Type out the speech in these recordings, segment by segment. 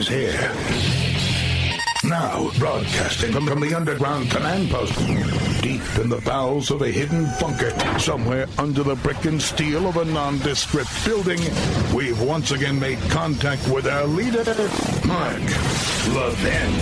here. Now, broadcasting from the underground command post, deep in the bowels of a hidden bunker, somewhere under the brick and steel of a nondescript building, we've once again made contact with our leader, Mark Levin.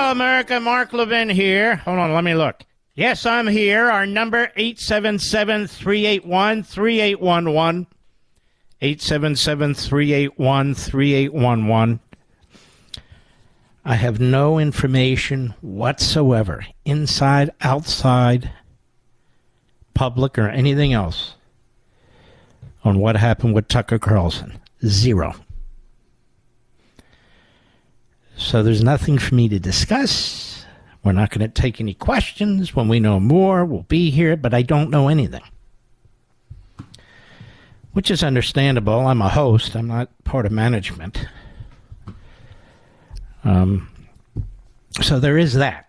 America, Mark Levin here. Hold on, let me look. Yes, I'm here. Our number, 877-381-3811. 877-381-3811. I have no information whatsoever, inside, outside, public, or anything else, on what happened with Tucker Carlson. Zero. So there's nothing for me to discuss. We're not going to take any questions. When we know more, we'll be here, but I don't know anything. Which is understandable. I'm a host. I'm not part of management. So there is that.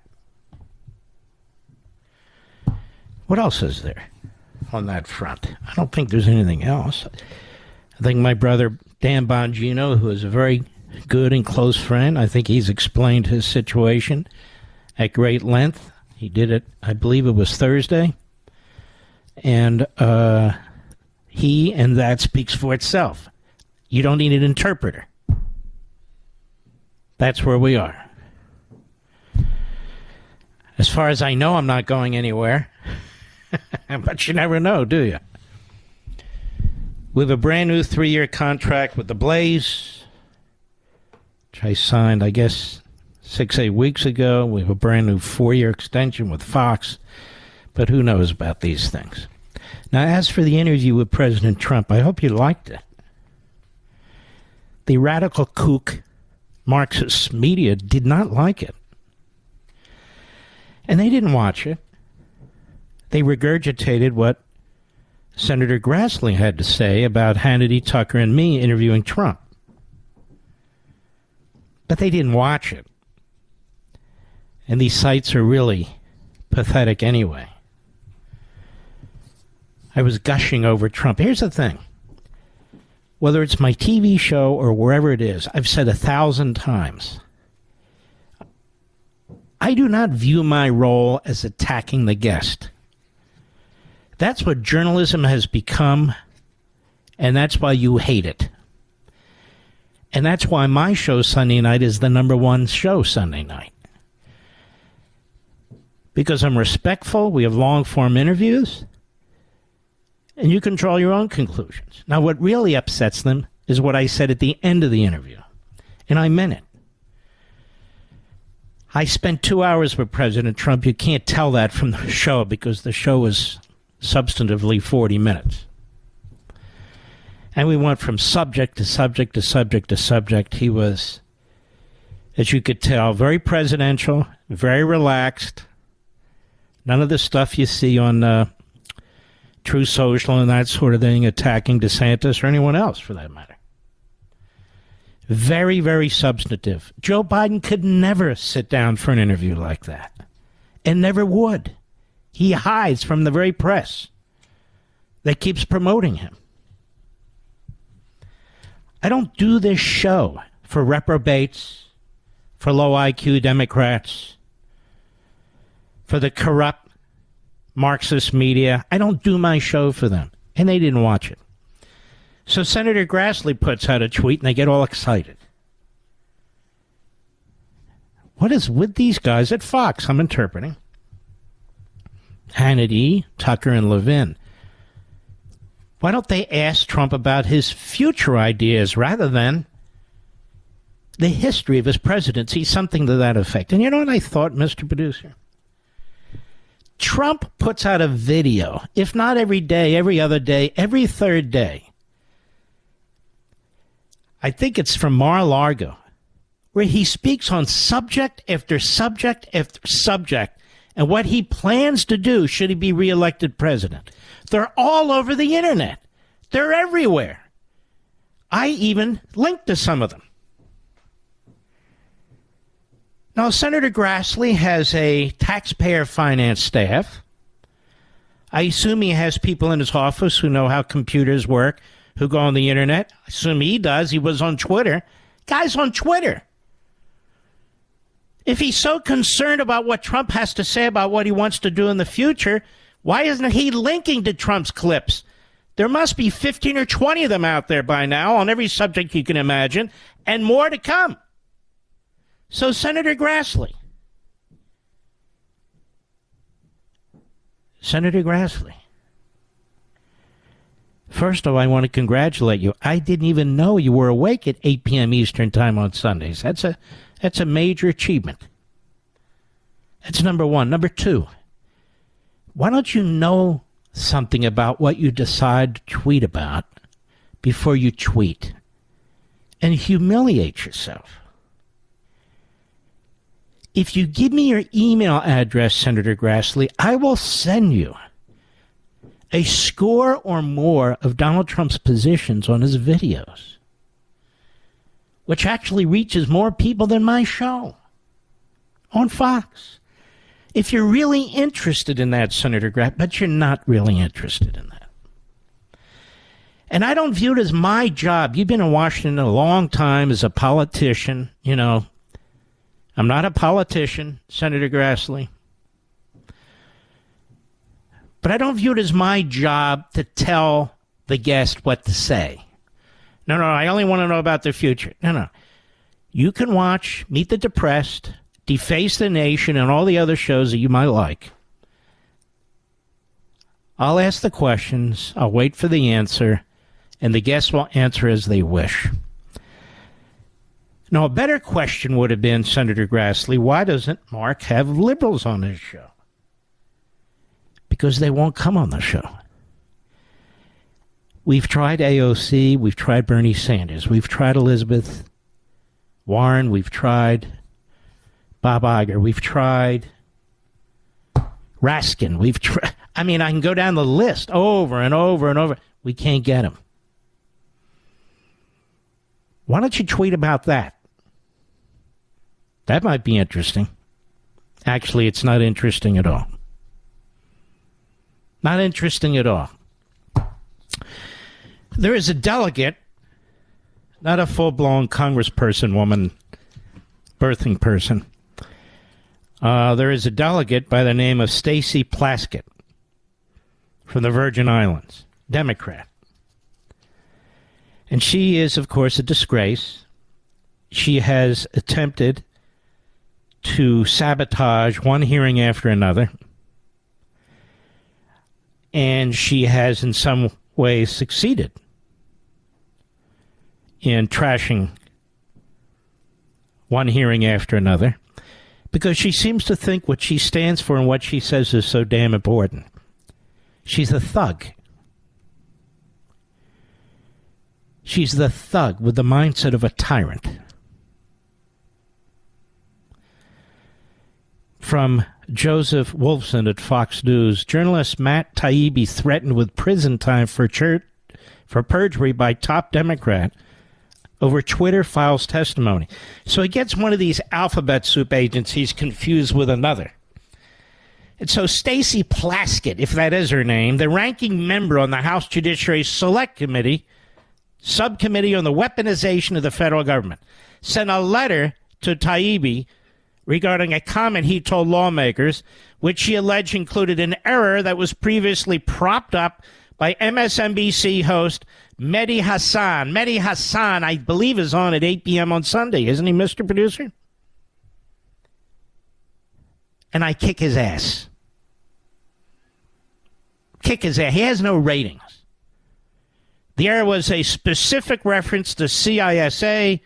What else is there on that front? I don't think there's anything else. I think my brother Dan Bongino, who is a very good and close friend, I think he's explained his situation at great length. He did it, I believe it was Thursday. And he and that speaks for itself. You don't need an interpreter. That's where we are. As far as I know, I'm not going anywhere. But you never know, do you? We have a brand new 3-year contract with the Blaze, which I signed, I guess, 6-8 weeks ago. We have a brand new 4-year extension with Fox, but who knows about these things. Now, as for the interview with President Trump, I hope you liked it. The radical kook Marxist media did not like it. And they didn't watch it. They regurgitated what Senator Grassley had to say about Hannity, Tucker, and me interviewing Trump. But they didn't watch it. And these sites are really pathetic anyway. I was gushing over Trump. Here's the thing. Whether it's my TV show or wherever it is, I've said 1,000 times, I do not view my role as attacking the guest. That's what journalism has become, and that's why you hate it. And that's why my show Sunday night is the #1 show Sunday night. Because I'm respectful, we have long-form interviews, and you can draw your own conclusions. Now, what really upsets them is what I said at the end of the interview, and I meant it. I spent 2 hours with President Trump. You can't tell that from the show because the show was substantively 40 minutes. And we went from subject to subject to subject to subject. He was, as you could tell, very presidential, very relaxed. None of the stuff you see on True Social and that sort of thing, attacking DeSantis or anyone else for that matter. Very, very substantive. Joe Biden could never sit down for an interview like that, and never would. He hides from the very press that keeps promoting him. I don't do this show for reprobates for low IQ Democrats, for the corrupt Marxist media. I don't do my show for them, and they didn't watch it. So Senator Grassley puts out a tweet, and they get all excited. What is with these guys at Fox? I'm interpreting. Hannity, Tucker, and Levin. Why don't they ask Trump about his future ideas rather than the history of his presidency, something to that effect? And you know what I thought, Mr. Producer? Trump puts out a video, if not every day, every other day, every third day. I think it's from Mar-a-Lago, where he speaks on subject after subject after subject and what he plans to do should he be reelected president. They're all over the internet. They're everywhere. I even linked to some of them. Now, Senator Grassley has a taxpayer-financed staff. I assume he has people in his office who know how computers work, who go on the internet. I assume he does. He was on Twitter. Guy's on Twitter. If he's so concerned about what Trump has to say about what he wants to do in the future, why isn't he linking to Trump's clips? There must be 15 or 20 of them out there by now on every subject you can imagine, and more to come. So, Senator Grassley. First of all, I want to congratulate you. I didn't even know you were awake at 8 p.m. Eastern Time on Sundays. That's a major achievement. That's number one. Number two, why don't you know something about what you decide to tweet about before you tweet and humiliate yourself? If you give me your email address, Senator Grassley, I will send you a score or more of Donald Trump's positions on his videos, which actually reaches more people than my show on Fox. If you're really interested in that, Senator Grassley, but you're not really interested in that. And I don't view it as my job. You've been in Washington a long time as a politician, you know. I'm not a politician, Senator Grassley. But I don't view it as my job to tell the guest what to say. No, I only want to know about their future. No. You can watch Meet the Depressed, Deface the Nation, and all the other shows that you might like. I'll ask the questions, I'll wait for the answer, and the guests will answer as they wish. Now, a better question would have been, Senator Grassley, why doesn't Mark have liberals on his show? Because they won't come on the show. We've tried AOC, we've tried Bernie Sanders, we've tried Elizabeth Warren, we've tried Bob Iger, we've tried Raskin, we've tried, I can go down the list over and over and over. We can't get him. Why don't you tweet about that? That might be interesting. Actually, it's not interesting at all. Not interesting at all. There is a delegate, not a full-blown congressperson, woman, birthing person. There is a delegate by the name of Stacey Plaskett from the Virgin Islands, Democrat. And she is, of course, a disgrace. She has attempted to sabotage one hearing after another. And she has, in some ways, succeeded in trashing one hearing after another, because she seems to think what she stands for and what she says is so damn important. She's a thug. She's the thug with the mindset of a tyrant. From Joseph Wolfson at Fox News, journalist Matt Taibbi threatened with prison time for perjury by top Democrat over Twitter files testimony. So he gets one of these alphabet soup agencies confused with another. And so Stacey Plaskett, if that is her name, the ranking member on the House Judiciary Select Committee, Subcommittee on the Weaponization of the Federal Government, sent a letter to Taibbi regarding a comment he told lawmakers, which she alleged included an error that was previously propped up by MSNBC host Mehdi Hassan. Mehdi Hassan, I believe, is on at 8 p.m. on Sunday. Isn't he, Mr. Producer? And I kick his ass. Kick his ass. He has no ratings. The error was a specific reference to CISA,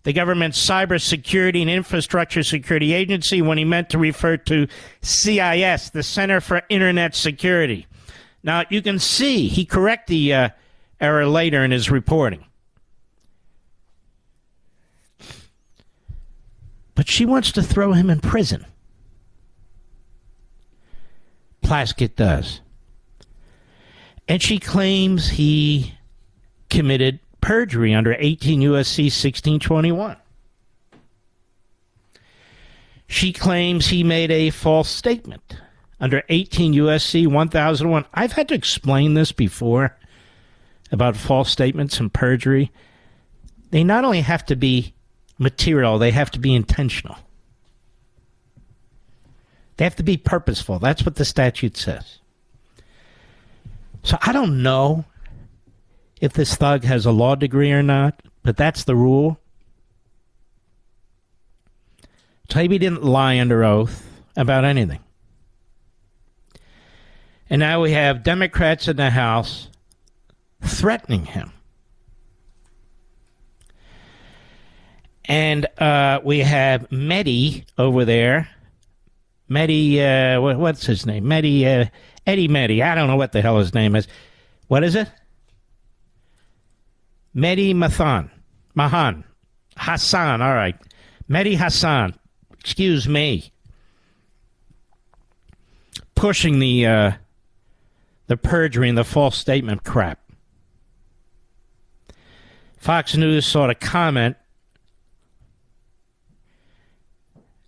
the government's cybersecurity and infrastructure security agency, when he meant to refer to CIS, the Center for Internet Security. Now, you can see he corrected the error later in his reporting. But she wants to throw him in prison. Plaskett does. And she claims he committed perjury under 18 U.S.C. 1621. She claims he made a false statement under 18 U.S.C. 1001. I've had to explain this before about false statements and perjury. They not only have to be material, they have to be intentional. They have to be purposeful. That's what the statute says. So I don't know if this thug has a law degree or not, but that's the rule. Taibbi didn't lie under oath about anything. And now we have Democrats in the House threatening him. And we have Mehdi over there. Mehdi, what's his name? Mehdi, Eddie Mehdi. I don't know what the hell his name is. What is it? Mehdi Mahan. Hassan, all right. Mehdi Hassan. Excuse me. Pushing the perjury and the false statement crap. Fox News sought a comment.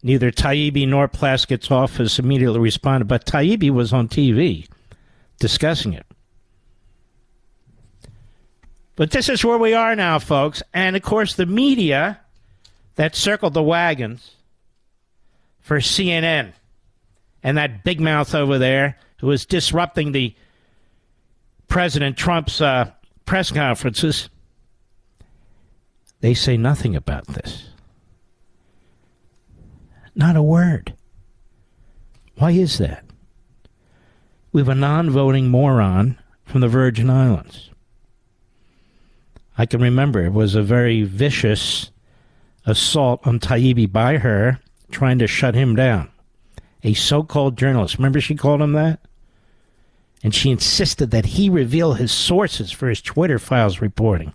Neither Taibbi nor Plaskett's office immediately responded, but Taibbi was on TV discussing it. But this is where we are now, folks. And, of course, the media that circled the wagons for CNN and that big mouth over there who was disrupting the President Trump's press conferences, they say nothing about this. Not a word. Why is that? We have a non-voting moron from the Virgin Islands. I can remember it was a very vicious assault on Taibbi by her, trying to shut him down. A so-called journalist. Remember she called him that? And she insisted that he reveal his sources for his Twitter files reporting.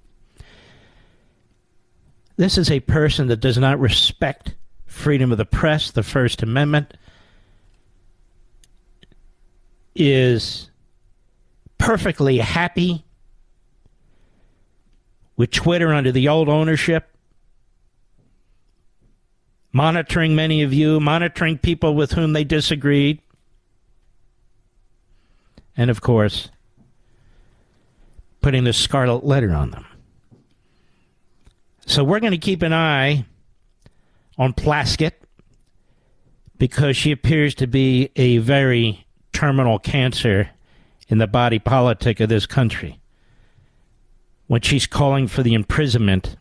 This is a person that does not respect freedom of the press, the First Amendment, is perfectly happy with Twitter under the old ownership, monitoring many of you, monitoring people with whom they disagreed, and, of course, putting the scarlet letter on them. So we're going to keep an eye on Plaskett because she appears to be a very terminal cancer in the body politic of this country. When she's calling for the imprisonment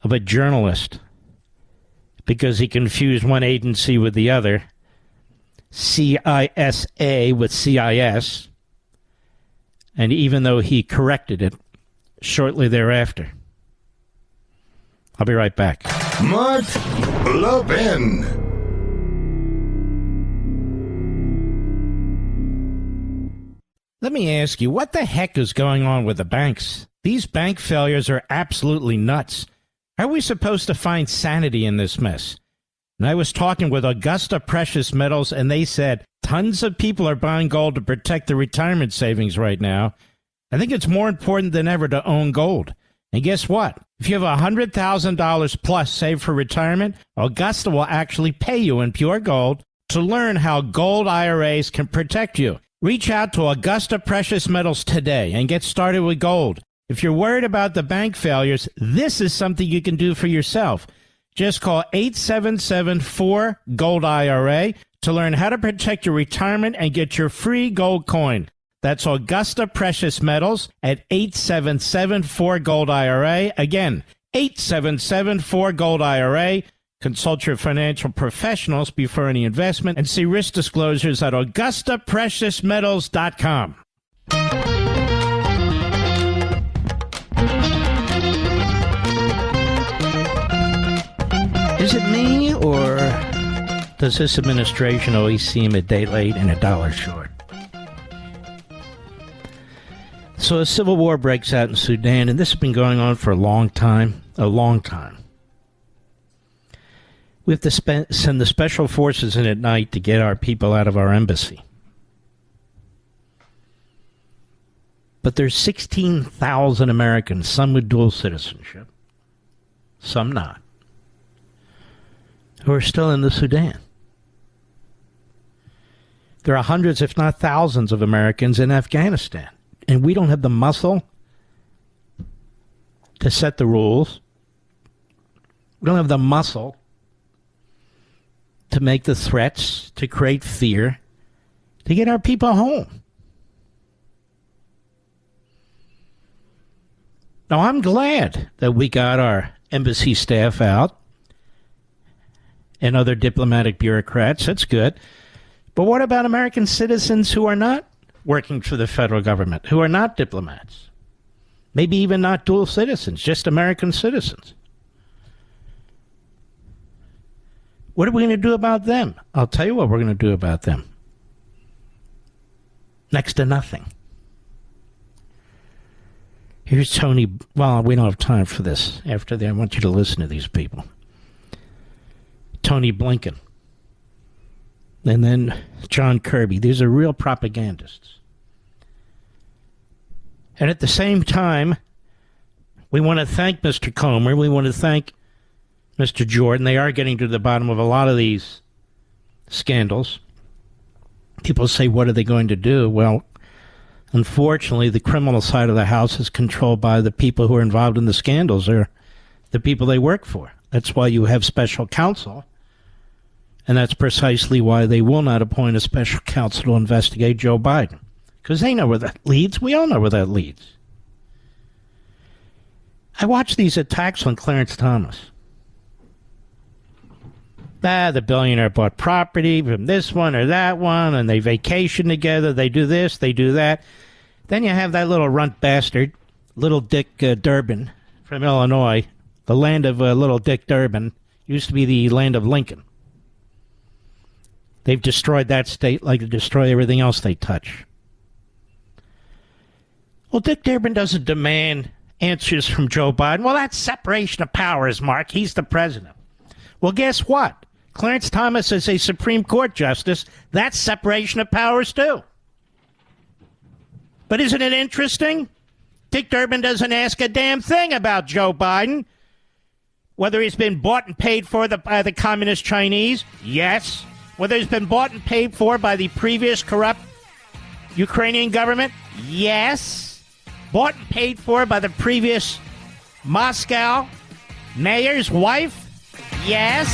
of a journalist because he confused one agency with the other, CISA with CIS, and even though he corrected it shortly thereafter. I'll be right back. Mark Levin. Let me ask you, what the heck is going on with the banks? These bank failures are absolutely nuts. How are we supposed to find sanity in this mess? And I was talking with Augusta Precious Metals, and they said tons of people are buying gold to protect their retirement savings right now. I think it's more important than ever to own gold. And guess what? If you have $100,000 plus saved for retirement, Augusta will actually pay you in pure gold to learn how gold IRAs can protect you. Reach out to Augusta Precious Metals today and get started with gold. If you're worried about the bank failures, this is something you can do for yourself. Just call 877-4-GOLD-IRA to learn how to protect your retirement and get your free gold coin. That's Augusta Precious Metals at 877-4-GOLD-IRA. Again, 877-4-GOLD-IRA. Consult your financial professionals before any investment and see risk disclosures at AugustaPreciousMetals.com. Is it me, or does this administration always seem a day late and a dollar short? So a civil war breaks out in Sudan, and this has been going on for a long time. We have to send the special forces in at night to get our people out of our embassy. But there's 16,000 Americans, some with dual citizenship, some not, who are still in the Sudan. There are hundreds, if not thousands, of Americans in Afghanistan. And we don't have the muscle to set the rules. We don't have the muscle to make the threats, to create fear, to get our people home. Now, I'm glad that we got our embassy staff out and other diplomatic bureaucrats. That's good. But what about American citizens who are not working for the federal government, who are not diplomats, maybe even not dual citizens, just American citizens? What are we going to do about them? I'll tell you what we're going to do about them. Next to nothing. Here's Tony. Well, we don't have time for this. After that, I want you to listen to these people. Tony Blinken. And then John Kirby. These are real propagandists. And at the same time, we want to thank Mr. Comer. We want to thank Mr. Jordan. They are getting to the bottom of a lot of these scandals. People say, what are they going to do? Well, unfortunately, the criminal side of the house is controlled by the people who are involved in the scandals, or the people they work for. That's why you have special counsel. And that's precisely why they will not appoint a special counsel to investigate Joe Biden. Because they know where that leads. We all know where that leads. I watched these attacks on Clarence Thomas. The billionaire bought property from this one or that one, and they vacation together, they do this, they do that. Then you have that little runt bastard, Little Dick Durbin from Illinois, the land of Little Dick Durbin, used to be the land of Lincoln. They've destroyed that state like they destroy everything else they touch. Well, Dick Durbin doesn't demand answers from Joe Biden. Well, that's separation of powers, Mark. He's the president. Well, guess what? Clarence Thomas is a Supreme Court justice. That's separation of powers, too. But isn't it interesting? Dick Durbin doesn't ask a damn thing about Joe Biden. Whether he's been bought and paid for by the communist Chinese, yes. Whether he's been bought and paid for by the previous corrupt Ukrainian government, yes. Bought and paid for by the previous Moscow mayor's wife, yes.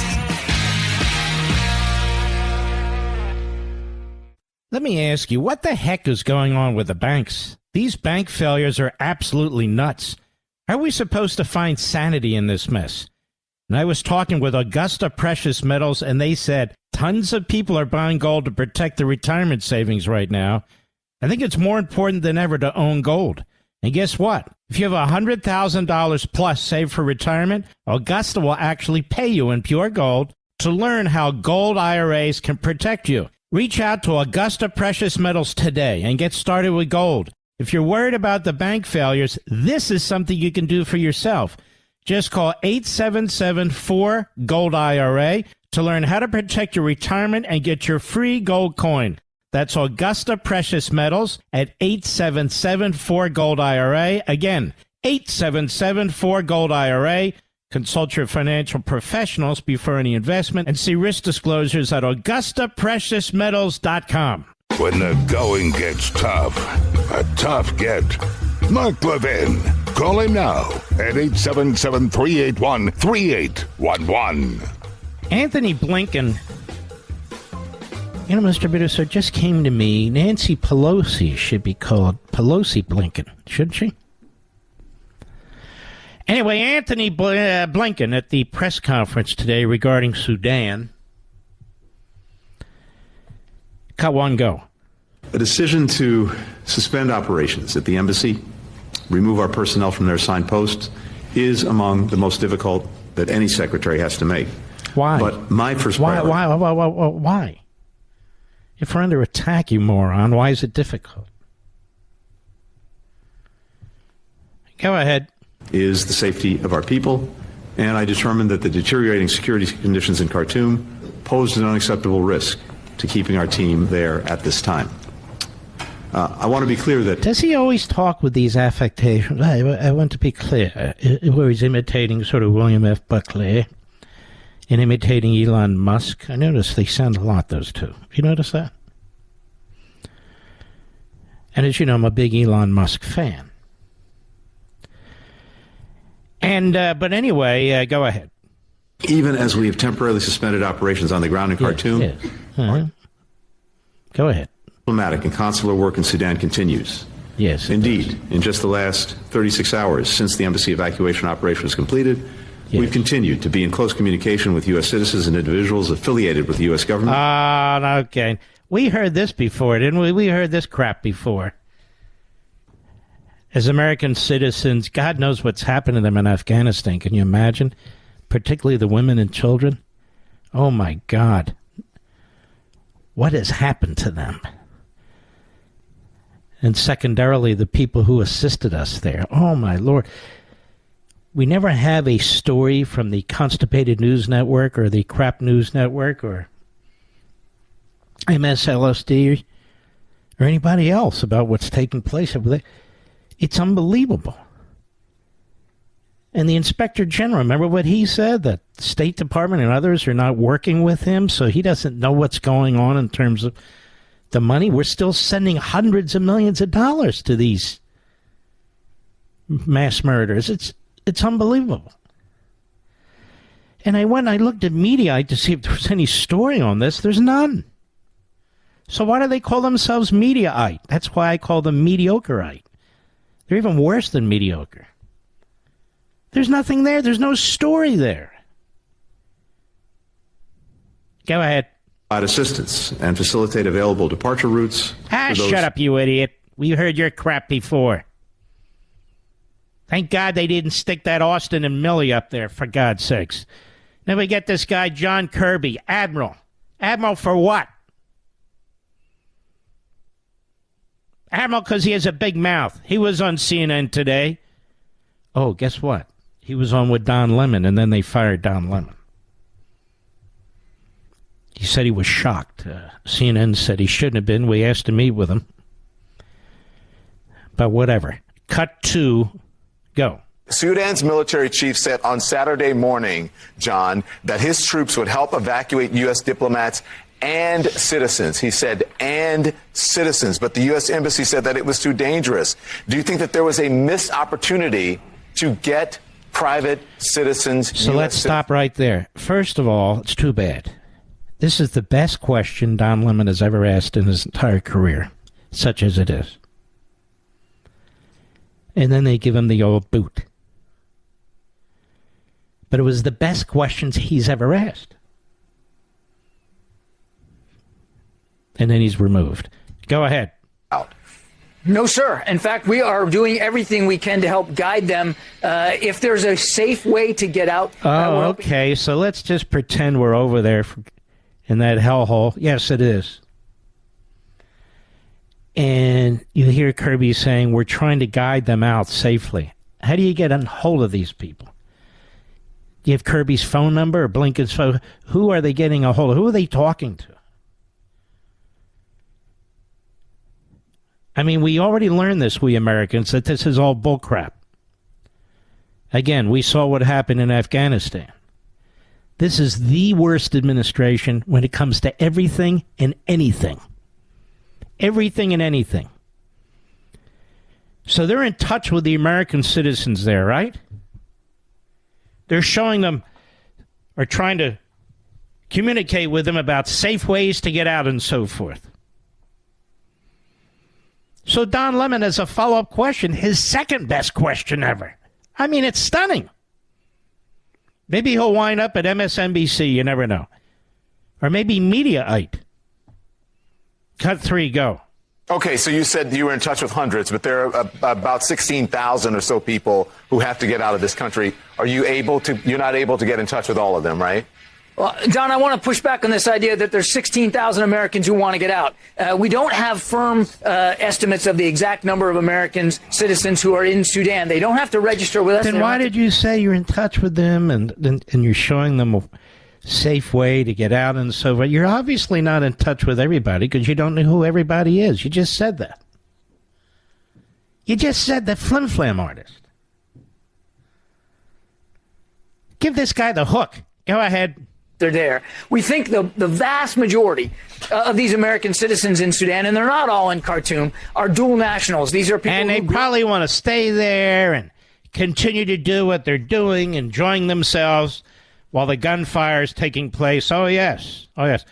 Let me ask you, what the heck is going on with the banks? These bank failures are absolutely nuts. How are we supposed to find sanity in this mess? And I was talking with Augusta Precious Metals, and they said tons of people are buying gold to protect their retirement savings right now. I think it's more important than ever to own gold. And guess what? If you have $100,000 plus saved for retirement, Augusta will actually pay you in pure gold to learn how gold IRAs can protect you. Reach out to Augusta Precious Metals today and get started with gold. If you're worried about the bank failures, this is something you can do for yourself. Just call 877-4-GOLD-IRA to learn how to protect your retirement and get your free gold coin. That's Augusta Precious Metals at 877-4-GOLD-IRA. Again, 877-4-GOLD-IRA. Consult your financial professionals before any investment and see risk disclosures at AugustaPreciousMetals.com. When the going gets tough, a tough get Mark Levin. Call him now at 877-381-3811. Anthony Blinken, Mr. Producer, just came to me. Nancy Pelosi should be called Pelosi Blinken, shouldn't she? Anyway, Anthony Blinken at the press conference today regarding Sudan. Cut one, go. A decision to suspend operations at the embassy, remove our personnel from their assigned posts, is among the most difficult that any secretary has to make. Why? But my first priority... Why? If we're under attack, you moron, why is it difficult? Go ahead. ...is the safety of our people, and I determined that the deteriorating security conditions in Khartoum posed an unacceptable risk to keeping our team there at this time. I want to be clear that... Does he always talk with these affectations? I want to be clear, where he's imitating sort of William F. Buckley and imitating Elon Musk. I notice they sound a lot, those two. You notice that? And as you know, I'm a big Elon Musk fan. And but anyway, go ahead. Even as we have temporarily suspended operations on the ground in Khartoum... Yes. Uh-huh. Go ahead. Diplomatic and consular work in Sudan continues. Yes. Indeed, in just the last 36 hours since the embassy evacuation operation was completed, we've continued to be in close communication with U.S. citizens and individuals affiliated with the U.S. government. Okay. We heard this before, didn't we? We heard this crap before. As American citizens, God knows what's happened to them in Afghanistan. Can you imagine? Particularly the women and children. Oh, my God. What has happened to them? And secondarily, the people who assisted us there. Oh, my Lord. We never have a story from the Constipated News Network or the Crap News Network or MSLSD or anybody else about what's taking place over there. It's unbelievable. And the Inspector General, remember what he said? That the State Department and others are not working with him, so he doesn't know what's going on in terms of the money. We're still sending hundreds of millions of dollars to these mass murders. It's unbelievable. And I looked at Mediaite to see if there was any story on this. There's none. So why do they call themselves Mediaite? That's why I call them Mediocreite. They're even worse than mediocre. There's nothing there. There's no story there. Go ahead. Provide assistance and facilitate available departure routes. Shut up, you idiot. We heard your crap before. Thank God they didn't stick that Austin and Milley up there, for God's sakes. Then we get this guy, John Kirby, Admiral. Admiral for what? Admiral because he has a big mouth. He was on CNN today. Oh, guess what? He was on with Don Lemon, and then they fired Don Lemon. He said he was shocked. CNN said he shouldn't have been. We asked to meet with him. But whatever. Cut to, go. Sudan's military chief said on Saturday morning, John, that his troops would help evacuate U.S. diplomats and citizens. He said, and citizens. But the U.S. Embassy said that it was too dangerous. Do you think that there was a missed opportunity to get private citizens? So let's stop right there. First of all, it's too bad. This is the best question Don Lemon has ever asked in his entire career, such as it is. And then they give him the old boot. But it was the best questions he's ever asked. And then he's removed. Go ahead. No, sir. In fact, we are doing everything we can to help guide them. If there's a safe way to get out. Okay. So let's just pretend we're over there in that hellhole. Yes, it is. And you hear Kirby saying, we're trying to guide them out safely. How do you get a hold of these people? Do you have Kirby's phone number or Blinken's phone? Who are they getting a hold of? Who are they talking to? I mean, we already learned this, we Americans, that this is all bullcrap. Again, we saw what happened in Afghanistan. This is the worst administration when it comes to everything and anything. Everything and anything. So they're in touch with the American citizens there, right? They're showing them or trying to communicate with them about safe ways to get out and so forth. So Don Lemon has a follow-up question, his second best question ever. I mean, it's stunning. Maybe he'll wind up at MSNBC, you never know. Or maybe Mediaite. Cut 3, go. Okay, so you said you were in touch with hundreds, but there are about 16,000 or so people who have to get out of this country. You're not able to get in touch with all of them, right? Well, Don, I want to push back on this idea that there's 16,000 Americans who want to get out. We don't have firm estimates of the exact number of Americans, citizens who are in Sudan. They don't have to register with us. Then why did you say you're in touch with them and you're showing them a safe way to get out and so forth? You're obviously not in touch with everybody because you don't know who everybody is. You just said that. You just said the Flim Flam artist. Give this guy the hook. Go ahead. They're there. We think the vast majority of these American citizens in Sudan, and they're not all in Khartoum, are dual nationals. These are people and they probably want to stay there and continue to do what they're doing, enjoying themselves while the gunfire is taking place. Oh, yes. Oh, yes.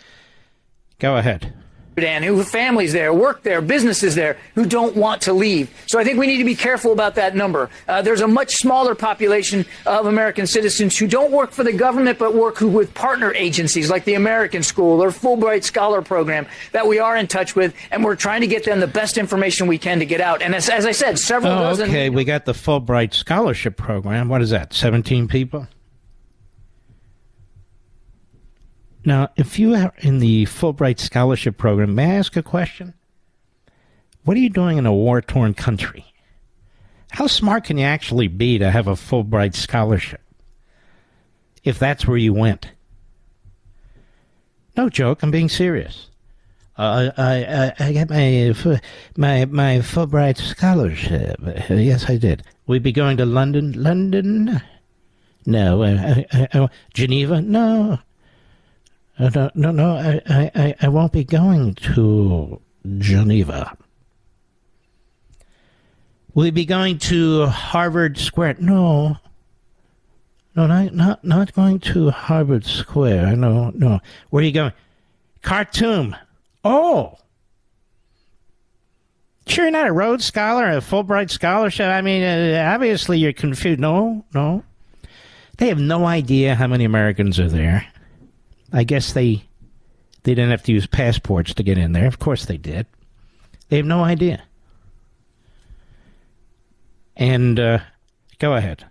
Go ahead. Sudan, who have families there, work there, businesses there, who don't want to leave. So I think we need to be careful about that number. There's a much smaller population of American citizens who don't work for the government but work with partner agencies like the American School or Fulbright Scholar Program that we are in touch with, and we're trying to get them the best information we can to get out. And as I said, several dozen... Okay, we got the Fulbright Scholarship Program. What is that, 17 people? Now, if you are in the Fulbright Scholarship Program, may I ask a question? What are you doing in a war-torn country? How smart can you actually be to have a Fulbright Scholarship if that's where you went? No joke, I'm being serious. I got my Fulbright Scholarship. Yes, I did. We'd be going to London? London? No. Geneva? No. No, I won't be going to Geneva. Will you be going to Harvard Square? No, not going to Harvard Square. No. Where are you going? Khartoum. Oh. Sure, you're not a Rhodes Scholar, a Fulbright Scholarship? I mean, obviously you're confused. No. They have no idea how many Americans are there. I guess they didn't have to use passports to get in there. Of course they did. They have no idea. And go ahead.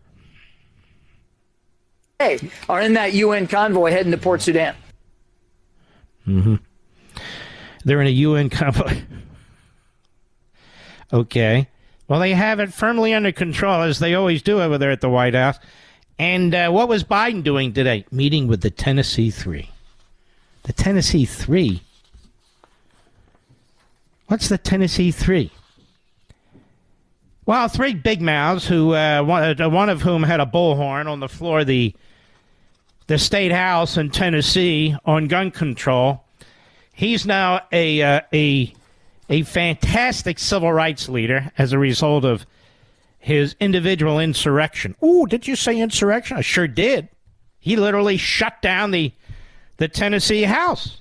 Are in that UN convoy heading to Port Sudan. Mm-hmm. They're in a UN convoy. Okay. Well, they have it firmly under control, as they always do over there at the White House. And what was Biden doing today? Meeting with the Tennessee Three. The Tennessee Three? What's the Tennessee Three? Well, three big mouths, who one of whom had a bullhorn on the floor of the State House in Tennessee on gun control. He's now a fantastic civil rights leader as a result of his individual insurrection. Ooh, did you say insurrection? I sure did. He literally shut down the Tennessee House.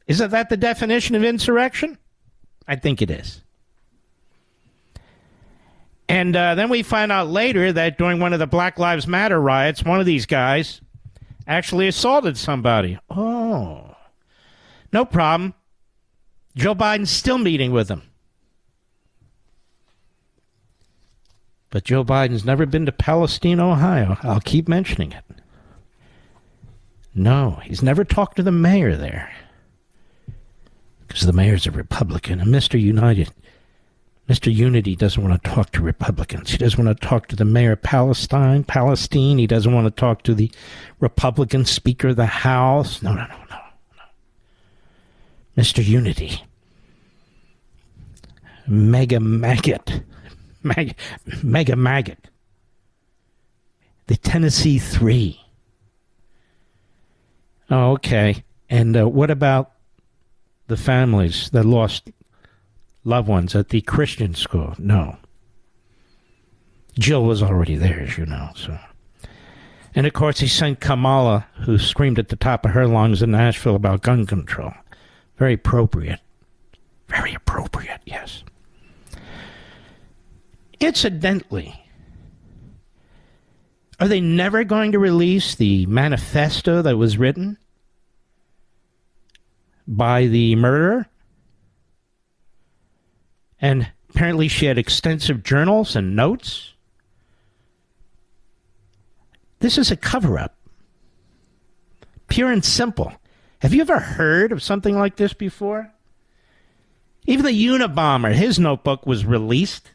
Isn't that the definition of insurrection? I think it is. And then we find out later that during one of the Black Lives Matter riots, one of these guys actually assaulted somebody. Oh, no problem. Joe Biden's still meeting with him. But Joe Biden's never been to Palestine, Ohio. I'll keep mentioning it. No, he's never talked to the mayor there. Because the mayor's a Republican. And Mr. Unity doesn't want to talk to Republicans. He doesn't want to talk to the mayor of Palestine. He doesn't want to talk to the Republican Speaker of the House. No. Mr. Unity. Mega maggot. Mega maggot. The Tennessee Three. Oh, okay. And what about the families that lost loved ones at the Christian school. No. Jill was already there, as you know. So, and of course, he sent Kamala, who screamed at the top of her lungs in Nashville about gun control. Very appropriate. Very appropriate, yes. Incidentally, are they never going to release the manifesto that was written by the murderer? And apparently she had extensive journals and notes. This is a cover-up. Pure and simple. Have you ever heard of something like this before? Even the Unabomber, his notebook was released.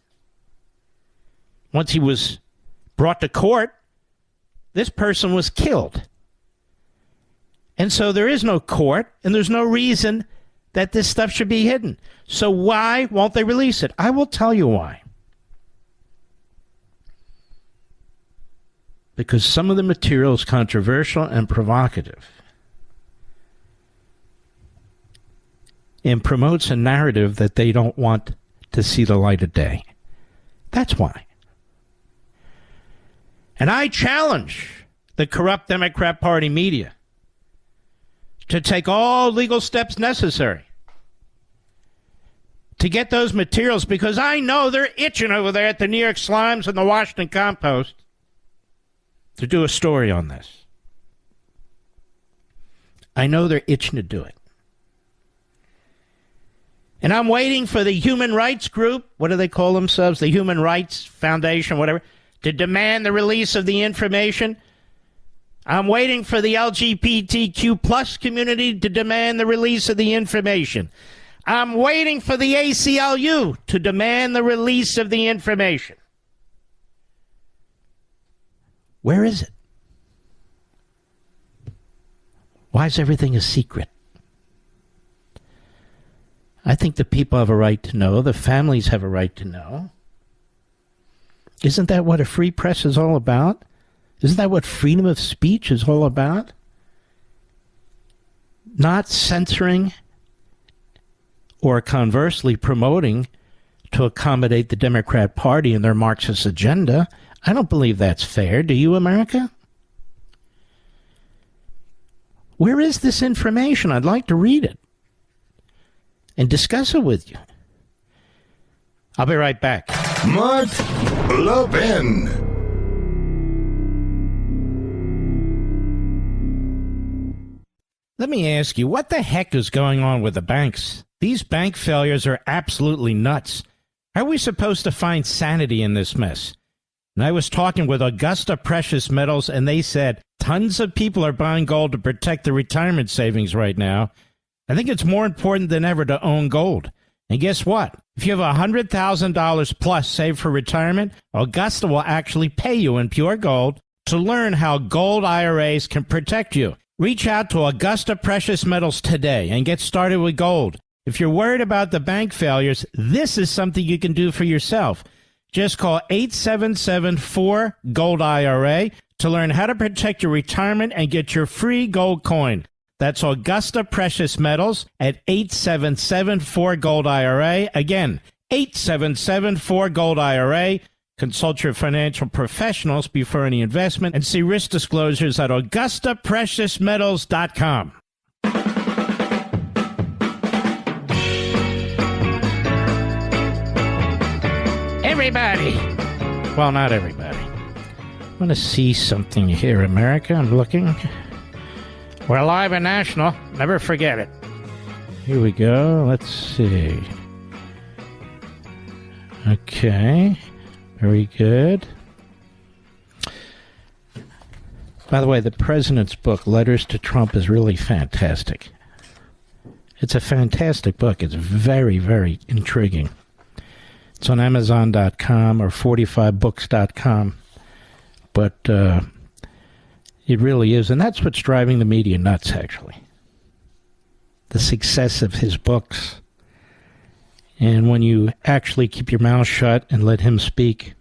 Once he was brought to court, this person was killed. And so there is no court, and there's no reason that this stuff should be hidden. So why won't they release it? I will tell you why. Because some of the material is controversial and provocative, and promotes a narrative that they don't want to see the light of day. That's why. And I challenge the corrupt Democrat Party media to take all legal steps necessary to get those materials, because I know they're itching over there at the New York Slimes and the Washington Compost to do a story on this. I know they're itching to do it. And I'm waiting for the human rights group, what do they call themselves, the Human Rights Foundation, whatever, to demand the release of the information. I'm waiting for the LGBTQ plus community to demand the release of the information. I'm waiting for the ACLU to demand the release of the information. Where is it? Why is everything a secret? I think the people have a right to know. The families have a right to know. Isn't that what a free press is all about? Isn't that what freedom of speech is all about? Not censoring or conversely promoting to accommodate the Democrat Party and their Marxist agenda. I don't believe that's fair. Do you, America? Where is this information? I'd like to read it and discuss it with you. I'll be right back. Mark Levin. Let me ask you, what the heck is going on with the banks? These bank failures are absolutely nuts. How are we supposed to find sanity in this mess? And I was talking with Augusta Precious Metals, and they said tons of people are buying gold to protect their retirement savings right now. I think it's more important than ever to own gold. And guess what? If you have $100,000 plus saved for retirement, Augusta will actually pay you in pure gold to learn how gold IRAs can protect you. Reach out to Augusta Precious Metals today and get started with gold. If you're worried about the bank failures, this is something you can do for yourself. Just call 877-4-GOLD-IRA to learn how to protect your retirement and get your free gold coin. That's Augusta Precious Metals at 877-4-GOLD-IRA. Again, 877-4-GOLD-IRA. Consult your financial professionals before any investment and see risk disclosures at AugustaPreciousMetals.com. Everybody. Well, not everybody. I want to see something here, America. I'm looking. We're live and national. Never forget it. Here we go. Let's see. Okay. Very good. By the way, the president's book, Letters to Trump, is really fantastic. It's a fantastic book. It's very, very intriguing. It's on Amazon.com or 45books.com. But it really is. And that's what's driving the media nuts, actually. The success of his books. And when you actually keep your mouth shut and let him speak.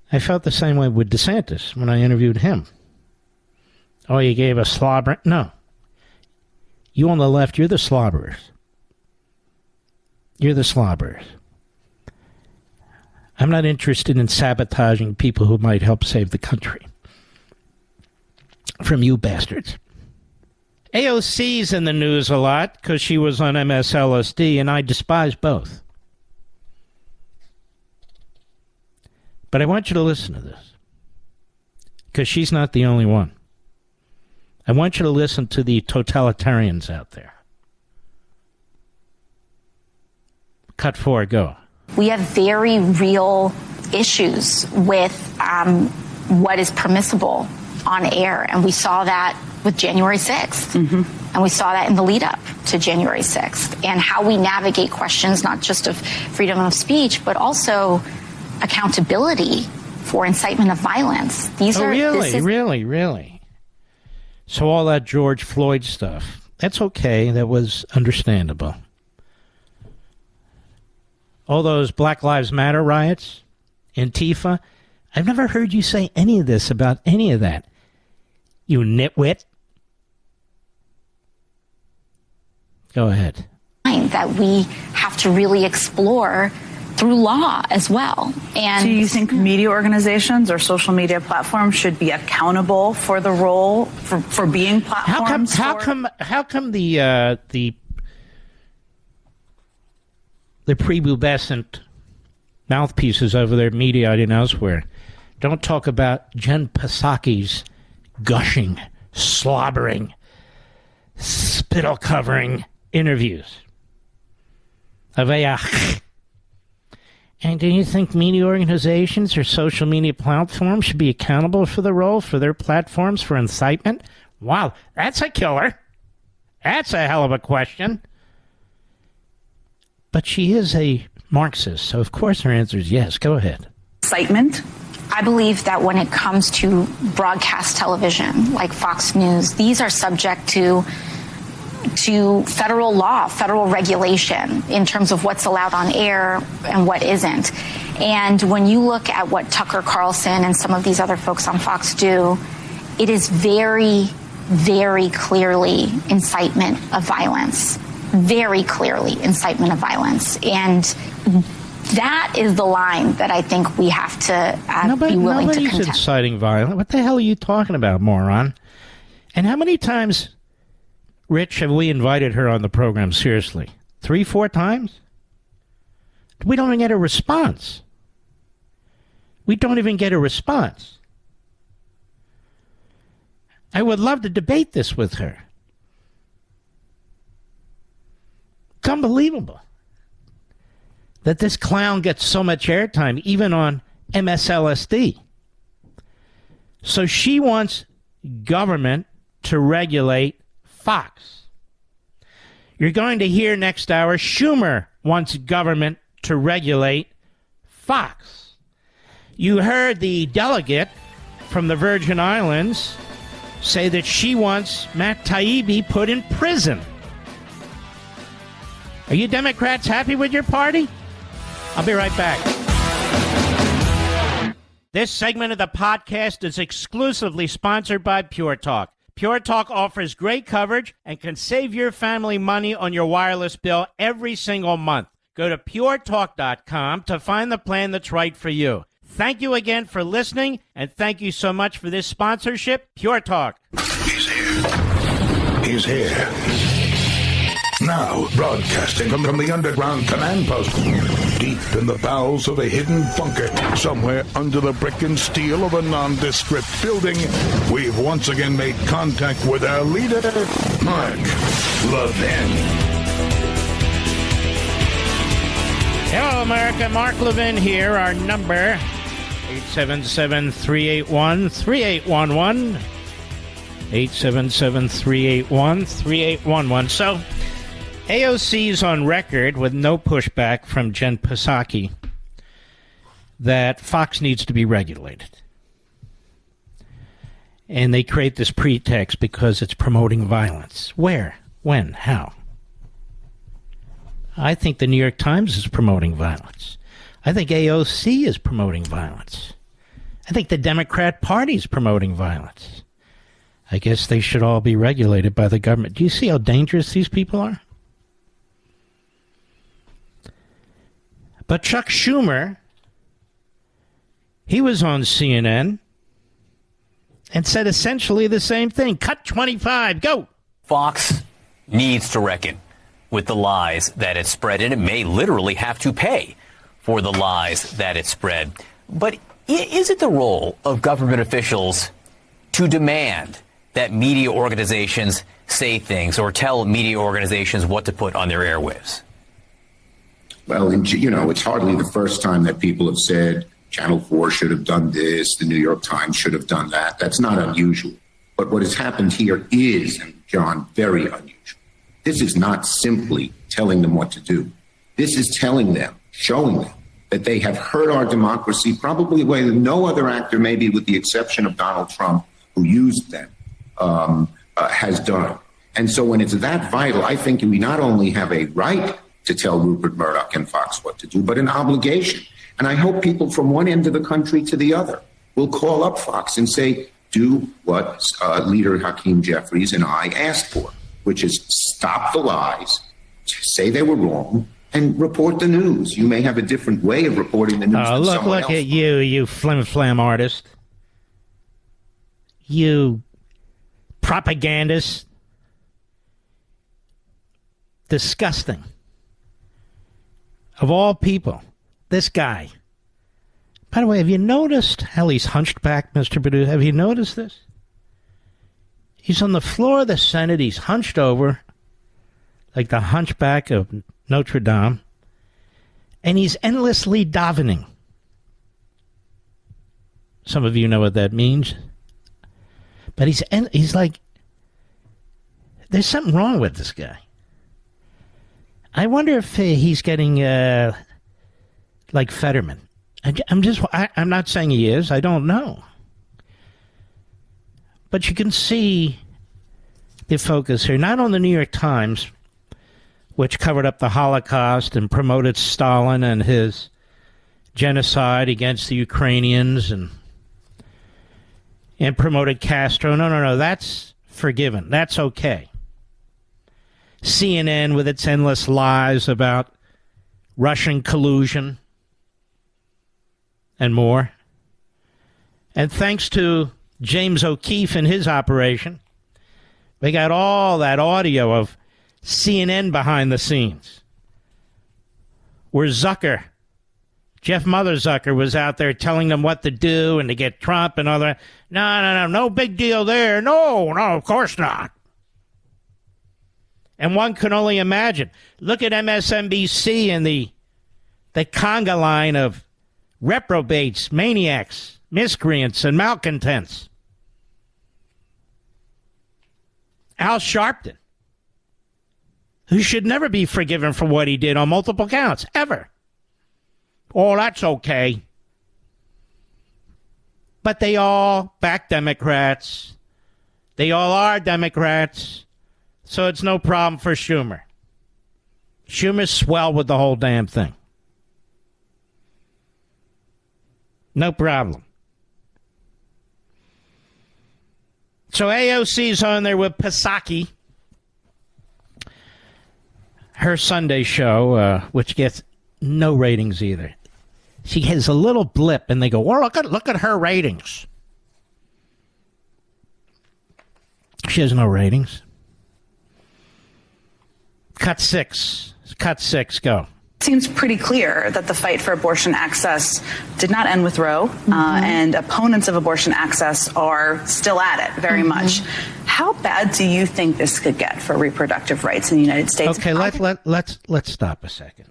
I felt the same way with DeSantis when I interviewed him. Oh, you gave a slobber? No. You on the left, you're the slobberers. You're the slobbers. I'm not interested in sabotaging people who might help save the country from you bastards. AOC's in the news a lot because she was on MSLSD, and I despise both. But I want you to listen to this, because she's not the only one. I want you to listen to the totalitarians out there. Cut 4, go. We have very real issues with what is permissible on air, and we saw that with January 6th. And we saw that in the lead up to January 6th, and how we navigate questions not just of freedom of speech, but also accountability for incitement of violence. Really? So all that George Floyd stuff, that's okay. That was understandable. All those Black Lives Matter riots, Antifa, I've never heard you say any of this about any of that. You nitwit. Go ahead. That we have to really explore through law as well. And do you think media organizations or social media platforms should be accountable for the role for being platforms? How come the prepubescent mouthpieces over their media and elsewhere don't talk about Jen Psaki's gushing, slobbering, spittle-covering interviews of a... And do you think media organizations or social media platforms should be accountable for the role for their platforms for incitement? Wow, that's a killer. That's a hell of a question. But she is a Marxist, so of course her answer is yes. Go ahead. Incitement? I believe that when it comes to broadcast television, like Fox News, these are subject to federal law, federal regulation in terms of what's allowed on air and what isn't. And when you look at what Tucker Carlson and some of these other folks on Fox do, it is very, very clearly incitement of violence. Very clearly incitement of violence. And that is the line that I think we have to be willing to contest. Nobody's inciting violence. What the hell are you talking about, moron? And how many times, Rich, have we invited her on the program? Seriously? 3, 4 times? We don't even get a response. We don't even get a response. I would love to debate this with her. It's unbelievable that this clown gets so much airtime, even on MSLSD. So she wants government to regulate Fox. You're going to hear next hour Schumer wants government to regulate Fox. You heard the delegate from the Virgin Islands say that she wants Matt Taibbi put in prison. Are you Democrats happy with your party? I'll be right back. This segment of the podcast is exclusively sponsored by Pure Talk. Pure Talk offers great coverage and can save your family money on your wireless bill every single month. Go to puretalk.com to find the plan that's right for you. Thank you again for listening, and thank you so much for this sponsorship, Pure Talk. He's here. He's here. Now, broadcasting from the underground command post, deep in the bowels of a hidden bunker, somewhere under the brick and steel of a nondescript building, we've once again made contact with our leader, Mark Levin. Hello, America. Mark Levin here. Our number, 877-381-3811. 877-381-3811. So, AOC's on record with no pushback from Jen Psaki that Fox needs to be regulated. And they create this pretext because it's promoting violence. Where? When? How? I think the New York Times is promoting violence. I think AOC is promoting violence. I think the Democrat Party is promoting violence. I guess they should all be regulated by the government. Do you see how dangerous these people are? But Chuck Schumer, he was on CNN and said essentially the same thing. Cut 25, go. Fox needs to reckon with the lies that it spread, and it may literally have to pay for the lies that it spread. But is it the role of government officials to demand that media organizations say things or tell media organizations what to put on their airwaves? Well, it's hardly the first time that people have said Channel 4 should have done this, the New York Times should have done that. That's not unusual. But what has happened here is, and John, very unusual. This is not simply telling them what to do. This is telling them, showing them that they have hurt our democracy probably a way that no other actor, maybe with the exception of Donald Trump, who used them, has done. And so when it's that vital, I think we not only have a right to tell Rupert Murdoch and Fox what to do, but an obligation. And I hope people from one end of the country to the other will call up Fox and say, do what Leader Hakeem Jeffries and I asked for, which is stop the lies, say they were wrong, and report the news. You may have a different way of reporting the news than someone else. Look at you flim-flam artist. You propagandist. Disgusting. Of all people, this guy. By the way, have you noticed how he's hunched back, Mr. Perdue? Have you noticed this? He's on the floor of the Senate. He's hunched over, like the hunchback of Notre Dame, and he's endlessly davening. Some of you know what that means. But he's like, there's something wrong with this guy. I wonder if he's getting like Fetterman. I'm not saying he is. I don't know. But you can see the focus here, not on the New York Times, which covered up the Holocaust and promoted Stalin and his genocide against the Ukrainians and promoted Castro. No. That's forgiven. That's okay. CNN with its endless lies about Russian collusion and more. And thanks to James O'Keefe and his operation, we got all that audio of CNN behind the scenes, where Jeff Mother Zucker was out there telling them what to do and to get Trump and all that. No big deal there. No, of course not. And one can only imagine. Look at MSNBC and the conga line of reprobates, maniacs, miscreants, and malcontents. Al Sharpton, who should never be forgiven for what he did on multiple counts, ever. Oh, that's okay. But they all back Democrats. They all are Democrats. So it's no problem for Schumer. Schumer's swell with the whole damn thing. No problem. So AOC's on there with Psaki, her Sunday show, which gets no ratings either. She has a little blip, and they go, well, look at her ratings. She has no ratings. Cut six, go. Seems pretty clear that the fight for abortion access did not end with Roe, and opponents of abortion access are still at it very much. How bad do you think this could get for reproductive rights in the United States? Okay, let's stop a second.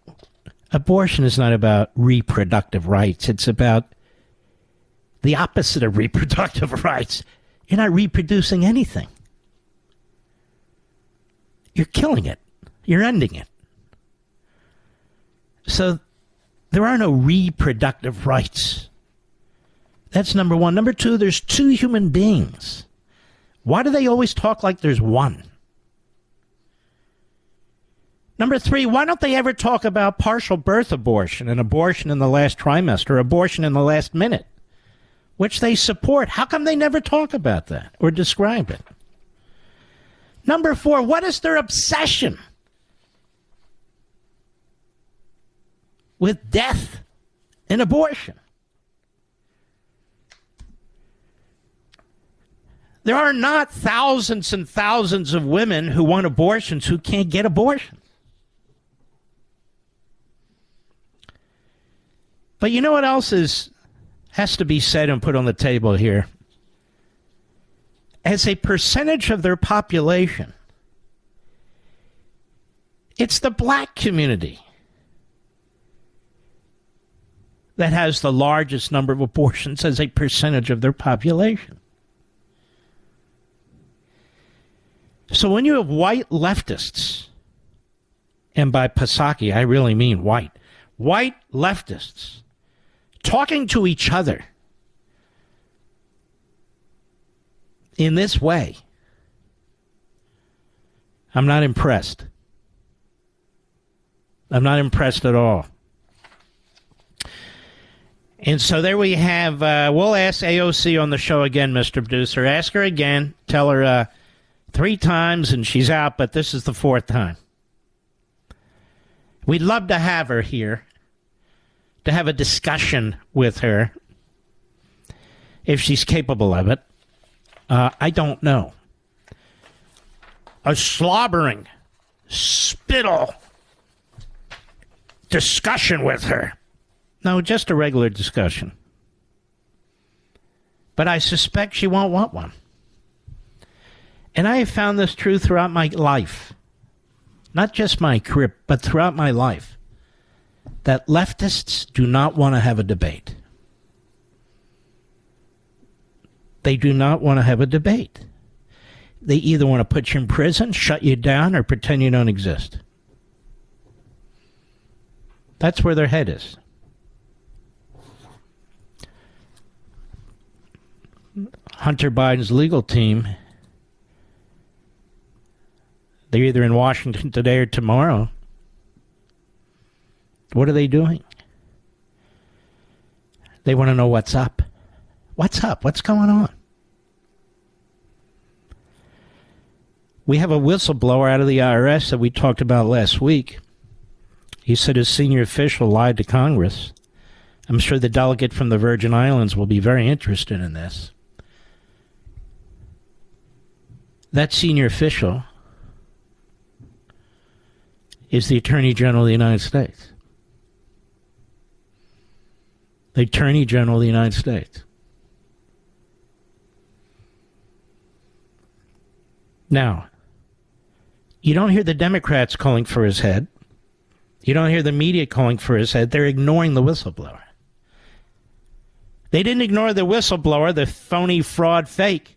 Abortion is not about reproductive rights. It's about the opposite of reproductive rights. You're not reproducing anything. You're killing it. You're ending it. So there are no reproductive rights. That's number one. Number two, there's two human beings. Why do they always talk like there's one? Number three, why don't they ever talk about partial birth abortion and abortion in the last trimester, abortion in the last minute, which they support? How come they never talk about that or describe it? Number four, what is their obsession with death and abortion. There are not thousands and thousands of women who want abortions who can't get abortions. But you know what else has to be said and put on the table here? As a percentage of their population, it's the black community that has the largest number of abortions as a percentage of their population. So when you have white leftists, and by Psaki I really mean white leftists, talking to each other in this way, I'm not impressed. I'm not impressed at all. And so there we have, we'll ask AOC on the show again, Mr. Producer. Ask her again. Tell her 3 times and she's out, but this is the 4th time. We'd love to have her here, to have a discussion with her, if she's capable of it. I don't know. A slobbering, spittle discussion with her. No, just a regular discussion. But I suspect she won't want one. And I have found this true throughout my life. Not just my career, but throughout my life. That leftists do not want to have a debate. They do not want to have a debate. They either want to put you in prison, shut you down, or pretend you don't exist. That's where their head is. Hunter Biden's legal team, they're either in Washington today or tomorrow. What are they doing? They want to know what's up. What's up? What's going on? We have a whistleblower out of the IRS that we talked about last week. He said his senior official lied to Congress. I'm sure the delegate from the Virgin Islands will be very interested in this. That senior official is the Attorney General of the United States. The Attorney General of the United States. Now, you don't hear the Democrats calling for his head. You don't hear the media calling for his head. They're ignoring the whistleblower. They didn't ignore the whistleblower, the phony, fraud, fake,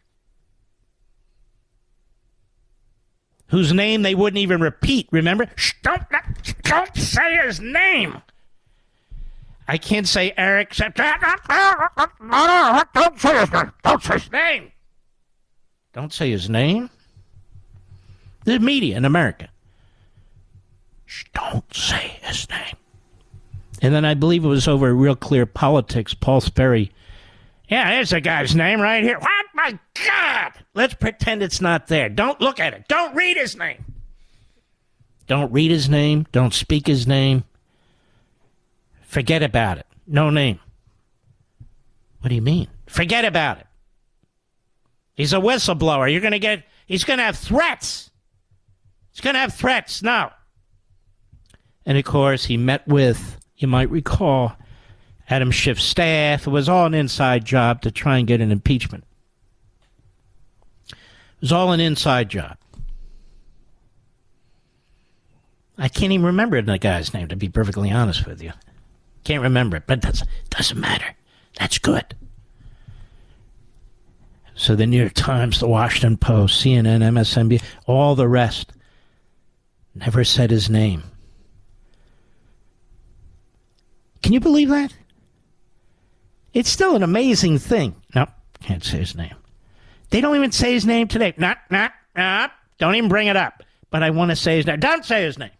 whose name they wouldn't even repeat. Remember? Shh, don't say his name. I can't say Eric. Don't say his name. Don't say his name. Don't say his name. The media in America. Shh, don't say his name. And then I believe it was over Real Clear Politics, Paul Sperry. Yeah, there's the guy's name right here. What? My God! Let's pretend it's not there. Don't look at it. Don't read his name. Don't read his name. Don't speak his name. Forget about it. No name. What do you mean? Forget about it. He's a whistleblower. He's going to have threats. He's going to have threats. No. And of course, he met with, you might recall, Adam Schiff's staff. It was all an inside job to try and get an impeachment. It was all an inside job. I can't even remember the guy's name, to be perfectly honest with you. Can't remember it, but it doesn't matter. That's good. So the New York Times, the Washington Post, CNN, MSNBC, all the rest never said his name. Can you believe that? It's still an amazing thing. Nope, can't say his name. They don't even say his name today. Don't even bring it up. But I want to say his name. Don't say his name.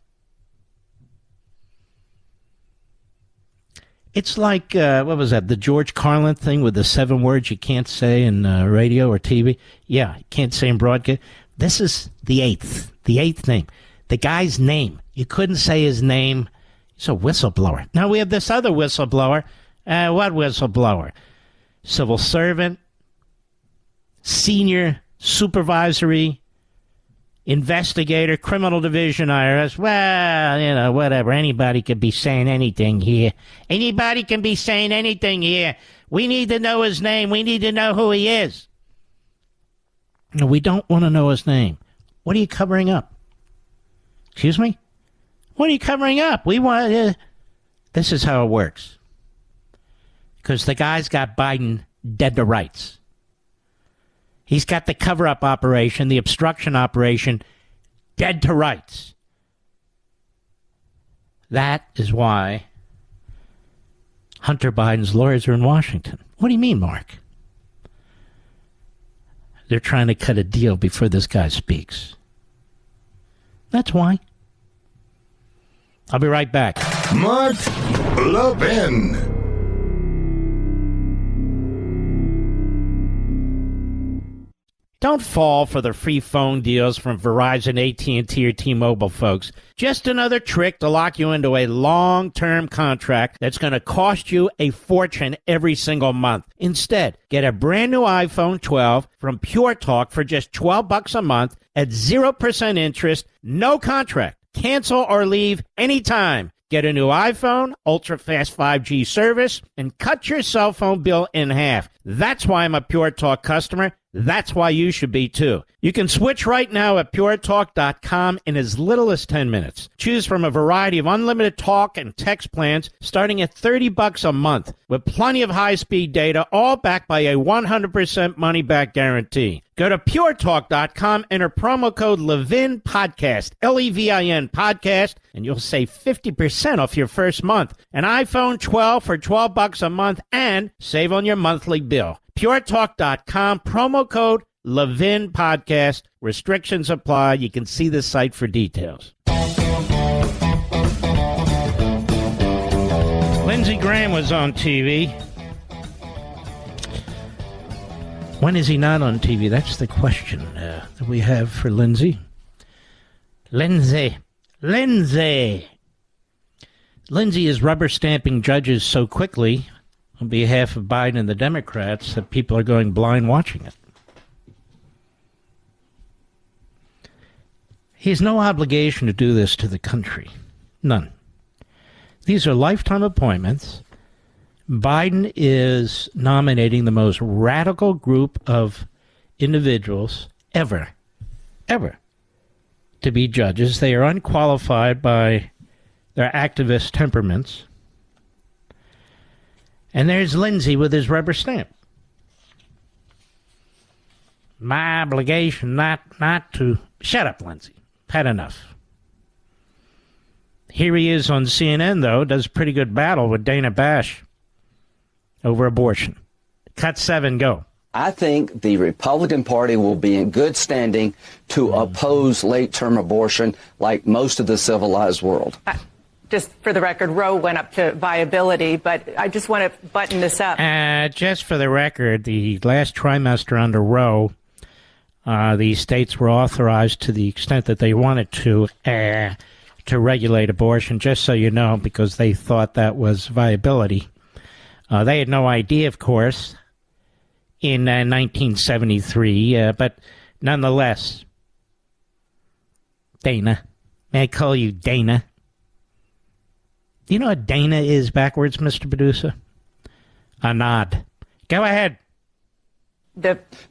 It's like, what was that, the George Carlin thing with the 7 words you can't say in radio or TV? Yeah, you can't say in broadcast. This is the eighth name. The guy's name. You couldn't say his name He's a whistleblower. Now we have this other whistleblower. What whistleblower? Civil servant, senior supervisory investigator, criminal division, IRS. Well, whatever. Anybody could be saying anything here. Anybody can be saying anything here. We need to know his name. We need to know who he is. No, we don't want to know his name. What are you covering up? Excuse me? What are you covering up? We want. This is how it works. Because the guy's got Biden dead to rights. He's got the cover-up operation, the obstruction operation, dead to rights. That is why Hunter Biden's lawyers are in Washington. What do you mean, Mark? They're trying to cut a deal before this guy speaks. That's why. I'll be right back. Mark Levin. Don't fall for the free phone deals from Verizon, AT&T, or T-Mobile, folks. Just another trick to lock you into a long-term contract that's going to cost you a fortune every single month. Instead, get a brand new iPhone 12 from Pure Talk for just $12 a month at 0% interest, no contract. Cancel or leave anytime. Get a new iPhone, ultra-fast 5G service, and cut your cell phone bill in half. That's why I'm a Pure Talk customer. That's why you should be, too. You can switch right now at puretalk.com in as little as 10 minutes. Choose from a variety of unlimited talk and text plans starting at $30 a month with plenty of high-speed data, all backed by a 100% money-back guarantee. Go to puretalk.com, enter promo code Levin Podcast, Levin Podcast, and you'll save 50% off your first month. An iPhone 12 for $12 a month and save on your monthly bill. PureTalk.com, promo code Levin Podcast. Restrictions apply. You can see the site for details. Lindsey Graham was on TV. When is he not on TV? That's the question that we have for Lindsey. Lindsey is rubber stamping judges so quickly on behalf of Biden and the Democrats that people are going blind watching it. He has no obligation to do this to the country. None. These are lifetime appointments. Biden is nominating the most radical group of individuals ever to be judges. They are unqualified by their activist temperaments. And there's Lindsey with his rubber stamp. My obligation not to... Shut up, Lindsey. Had enough. Here he is on CNN, though, does a pretty good battle with Dana Bash over abortion. Cut 7, go. I think the Republican Party will be in good standing to oppose late-term abortion like most of the civilized world. Just for the record, Roe went up to viability, but I just want to button this up. Just for the record, the last trimester under Roe, the states were authorized to the extent that they wanted to regulate abortion, just so you know, because they thought that was viability. They had no idea, of course, in 1973, but nonetheless, Dana, may I call you Dana? Do you know what Dana is backwards, Mr. Producer? A nod. Go ahead.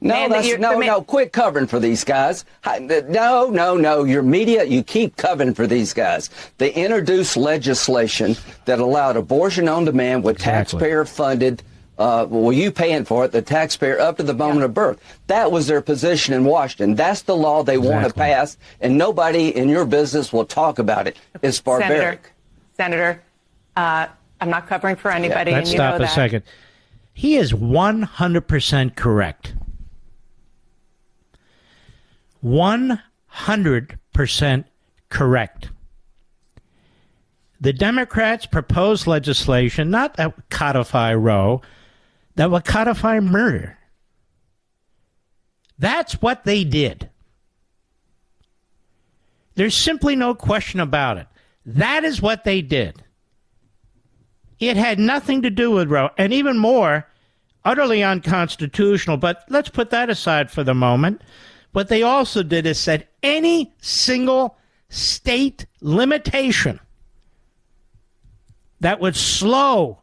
No, quit covering for these guys. No, your media, you keep covering for these guys. They introduced legislation that allowed abortion on demand with taxpayer-funded, you paying for it, the taxpayer up to the moment of birth. That was their position in Washington. That's the law they want to pass, and nobody in your business will talk about it. It's barbaric. Senator, I'm not covering for anybody, Let's and you know that. Let's stop a second. He is 100% correct. 100% correct. The Democrats proposed legislation, not that would codify Roe, that would codify murder. That's what they did. There's simply no question about it. That is what they did. It had nothing to do with Roe, and even more, utterly unconstitutional. But let's put that aside for the moment. What they also did is said any single state limitation that would slow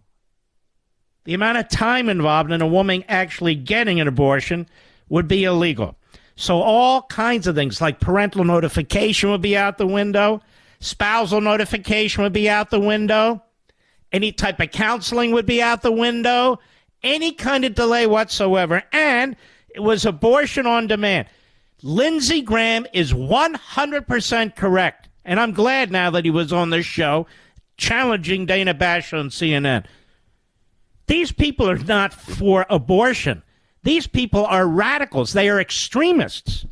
the amount of time involved in a woman actually getting an abortion would be illegal. So all kinds of things like parental notification would be out the window, spousal notification would be out the window, any type of counseling would be out the window, any kind of delay whatsoever, and it was abortion on demand. Lindsey Graham is 100% correct, and I'm glad now that he was on this show challenging Dana Bash on CNN. These people are not for abortion. These people are radicals. They are extremists.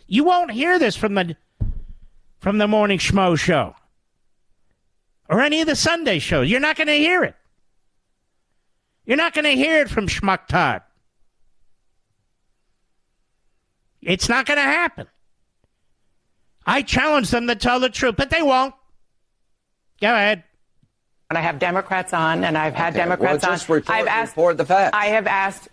You won't hear this from the Morning Schmo show or any of the Sunday shows. You're not going to hear it. You're not going to hear it from Schmuck Todd. It's not going to happen. I challenge them to tell the truth, but they won't. Go ahead. And I have Democrats on, and I've had Democrats on. Report the facts. I have asked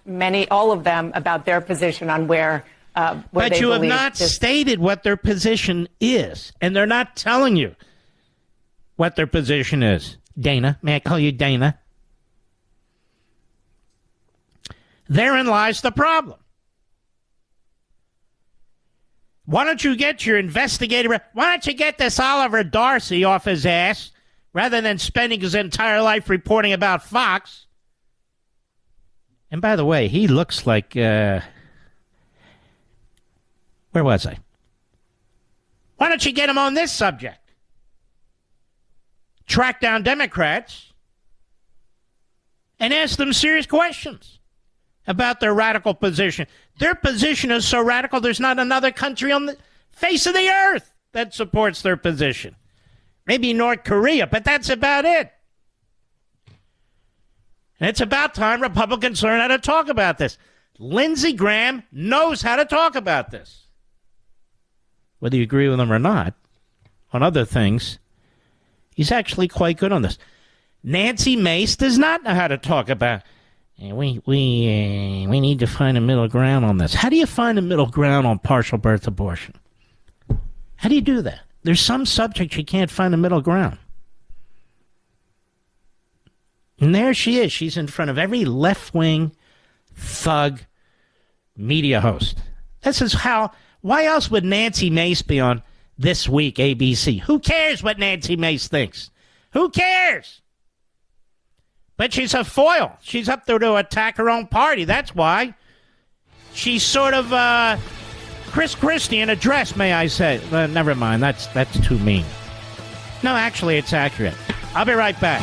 all of them about their position on where but you have not stated what their position is, and they're not telling you what their position is. Dana, may I call you Dana? Therein lies the problem. Why don't you get your investigator? Why don't you get this Oliver Darcy off his ass rather than spending his entire life reporting about Fox? And by the way, he looks like, where was I? Why don't you get him on this subject? Track down Democrats and ask them serious questions about their radical position. Their position is so radical, there's not another country on the face of the earth that supports their position. Maybe North Korea, but that's about it. And it's about time Republicans learn how to talk about this. Lindsey Graham knows how to talk about this. Whether you agree with him or not, on other things, he's actually quite good on this. Nancy Mace does not know how to talk about. We need to find a middle ground on this. How do you find a middle ground on partial birth abortion? How do you do that? There's some subjects you can't find a middle ground. And there she is. She's in front of every left-wing thug media host. This is how. Why else would Nancy Mace be on This Week ABC? Who cares what Nancy Mace thinks? Who cares? But she's a foil. She's up there to attack her own party. That's why. She's sort of Chris Christie in a dress, may I say. Never mind. That's too mean. No, actually, it's accurate. I'll be right back.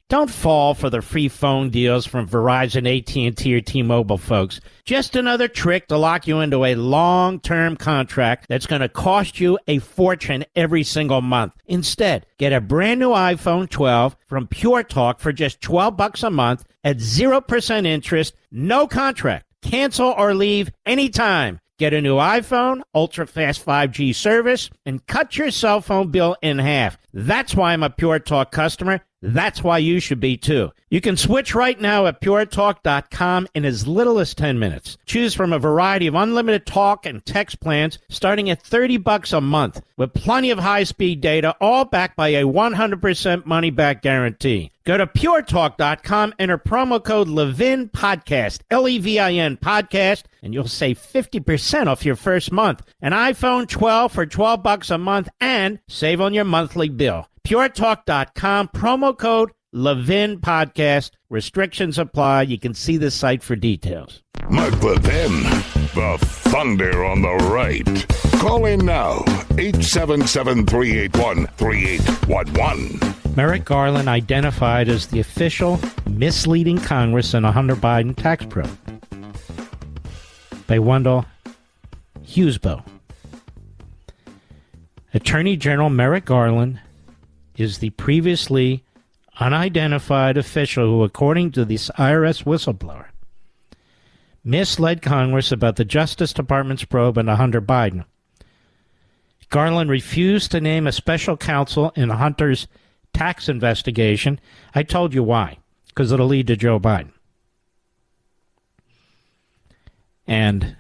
Don't fall for the free phone deals from Verizon, AT&T, or T-Mobile, folks. Just another trick to lock you into a long-term contract that's going to cost you a fortune every single month. Instead, get a brand new iPhone 12 from Pure Talk for just $12 a month at 0% interest, no contract. Cancel or leave anytime. Get a new iPhone, ultra-fast 5G service, and cut your cell phone bill in half. That's why I'm a Pure Talk customer. That's why you should be, too. You can switch right now at puretalk.com in as little as 10 minutes. Choose from a variety of unlimited talk and text plans starting at $30 a month with plenty of high-speed data, all backed by a 100% money-back guarantee. Go to puretalk.com, enter promo code Levin Podcast, Levin Podcast, and you'll save 50% off your first month. An iPhone 12 for $12 a month and save on your monthly bill. puretalk.com, promo code Levin Podcast. Restrictions apply. You can see the site for details. Mark Levin, the thunder on the right. Call in now, 877-381-3811. Merrick Garland identified as the official misleading Congress in a Hunter Biden tax probe by Wendell Husebø. Attorney General Merrick Garland is the previously unidentified official who, according to this IRS whistleblower, misled Congress about the Justice Department's probe into Hunter Biden. Garland refused to name a special counsel in Hunter's tax investigation. I told you why. Because it'll lead to Joe Biden. And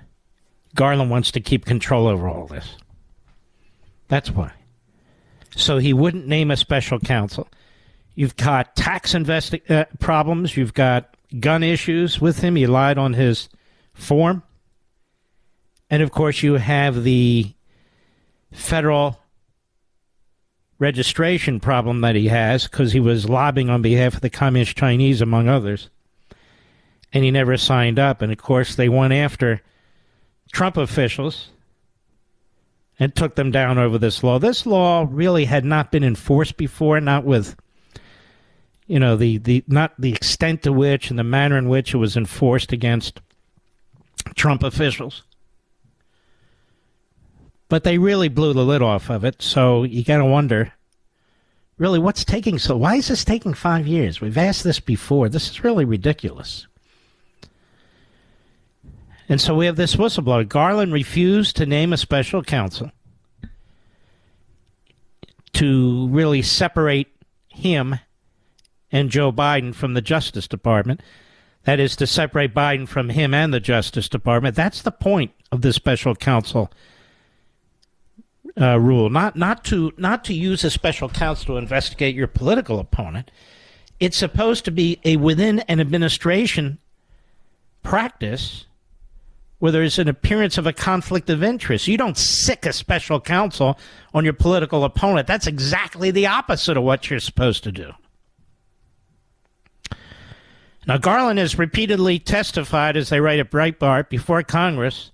Garland wants to keep control over all this. That's why. So he wouldn't name a special counsel. You've got tax problems. You've got gun issues with him. He lied on his form. And, of course, you have the federal registration problem that he has because he was lobbying on behalf of the Communist Chinese, among others. And he never signed up. And, of course, they went after Trump officials and took them down over this law. This law really had not been enforced before, not with, you know, not the extent to which and the manner in which it was enforced against Trump officials. But they really blew the lid off of it, so you got to wonder, really, what's taking so... Why is this taking 5 years? We've asked this before. This is really ridiculous. And so we have this whistleblower. Garland refused to name a special counsel to really separate him and Joe Biden from the Justice Department. That is, to separate Biden from him and the Justice Department. That's the point of the special counsel rule. Not to use a special counsel to investigate your political opponent. It's supposed to be a within an administration practice where there's an appearance of a conflict of interest. You don't sick a special counsel on your political opponent. That's exactly the opposite of what you're supposed to do. Now, Garland has repeatedly testified, as they write at Breitbart, before Congress.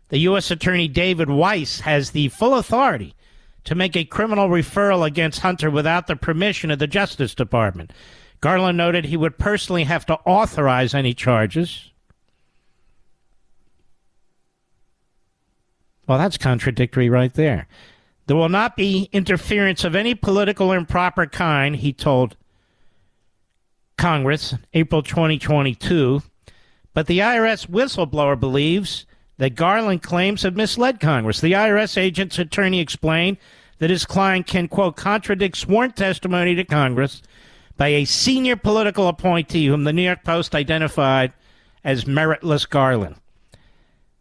The U.S. Attorney David Weiss has the full authority to make a criminal referral against Hunter without the permission of the Justice Department. Garland noted he would personally have to authorize any charges. Well, that's contradictory right there. There will not be interference of any political or improper kind, he told Congress, April 2022. But the IRS whistleblower believes that Garland claims have misled Congress. The IRS agent's attorney explained that his client can, quote, contradict sworn testimony to Congress by a senior political appointee whom the New York Post identified as meritless Garland.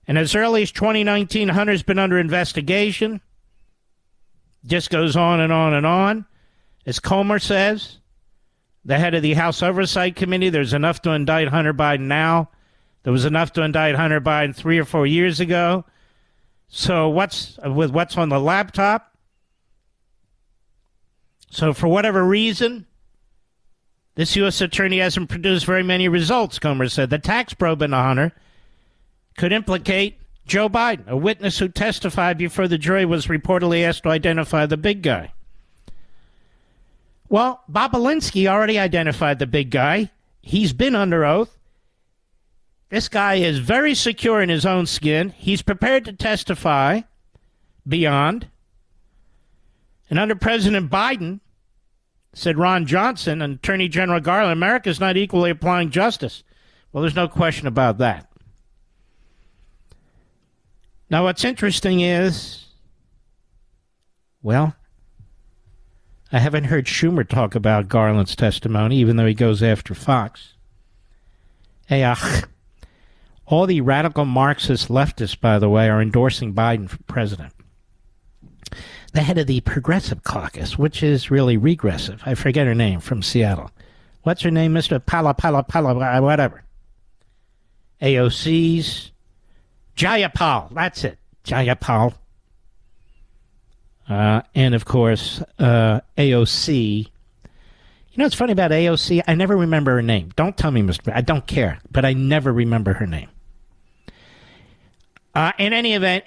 And as early as 2019, Hunter's been under investigation. Just goes on and on and on. As Comer says, the head of the House Oversight Committee, there's enough to indict Hunter Biden now. There was enough to indict Hunter Biden 3 or 4 years ago. So what's on the laptop? So for whatever reason, this U.S. attorney hasn't produced very many results, Comer said. The tax probe into Hunter could implicate Joe Biden. A witness who testified before the jury was reportedly asked to identify the big guy. Well, Bobolinsky already identified the big guy. He's been under oath. This guy is very secure in his own skin. He's prepared to testify beyond. And under President Biden, said Ron Johnson and Attorney General Garland, America's not equally applying justice. Well, there's no question about that. Now, what's interesting is, well, I haven't heard Schumer talk about Garland's testimony, even though he goes after Fox. All the radical Marxist leftists, by the way, are endorsing Biden for president. The head of the Progressive Caucus, which is really regressive. I forget her name, from Seattle. What's her name, Mr. Pala, whatever. AOC's Jayapal, that's it, Jayapal. And, of course, AOC. You know what's funny about AOC? I never remember her name. Don't tell me, Mr. I don't care, but I never remember her name. In any event,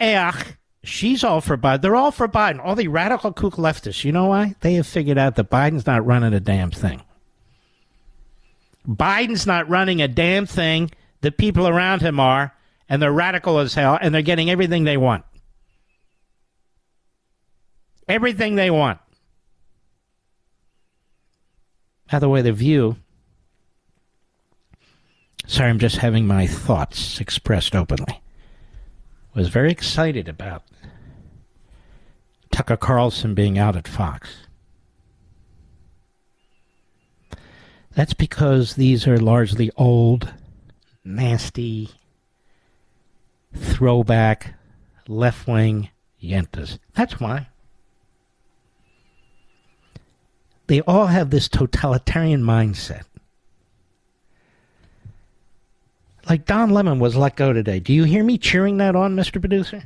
she's all for Biden. They're all for Biden. All the radical kook leftists. You know why? They have figured out that Biden's not running a damn thing. Biden's not running a damn thing. The people around him are. And they're radical as hell, and they're getting everything they want. Everything they want. By the way, The View, sorry, I'm just having my thoughts expressed openly, was very excited about Tucker Carlson being out at Fox. That's because these are largely old, nasty, throwback, left-wing yentas. That's why. They all have this totalitarian mindset. Like Don Lemon was let go today. Do you hear me cheering that on, Mr. Producer?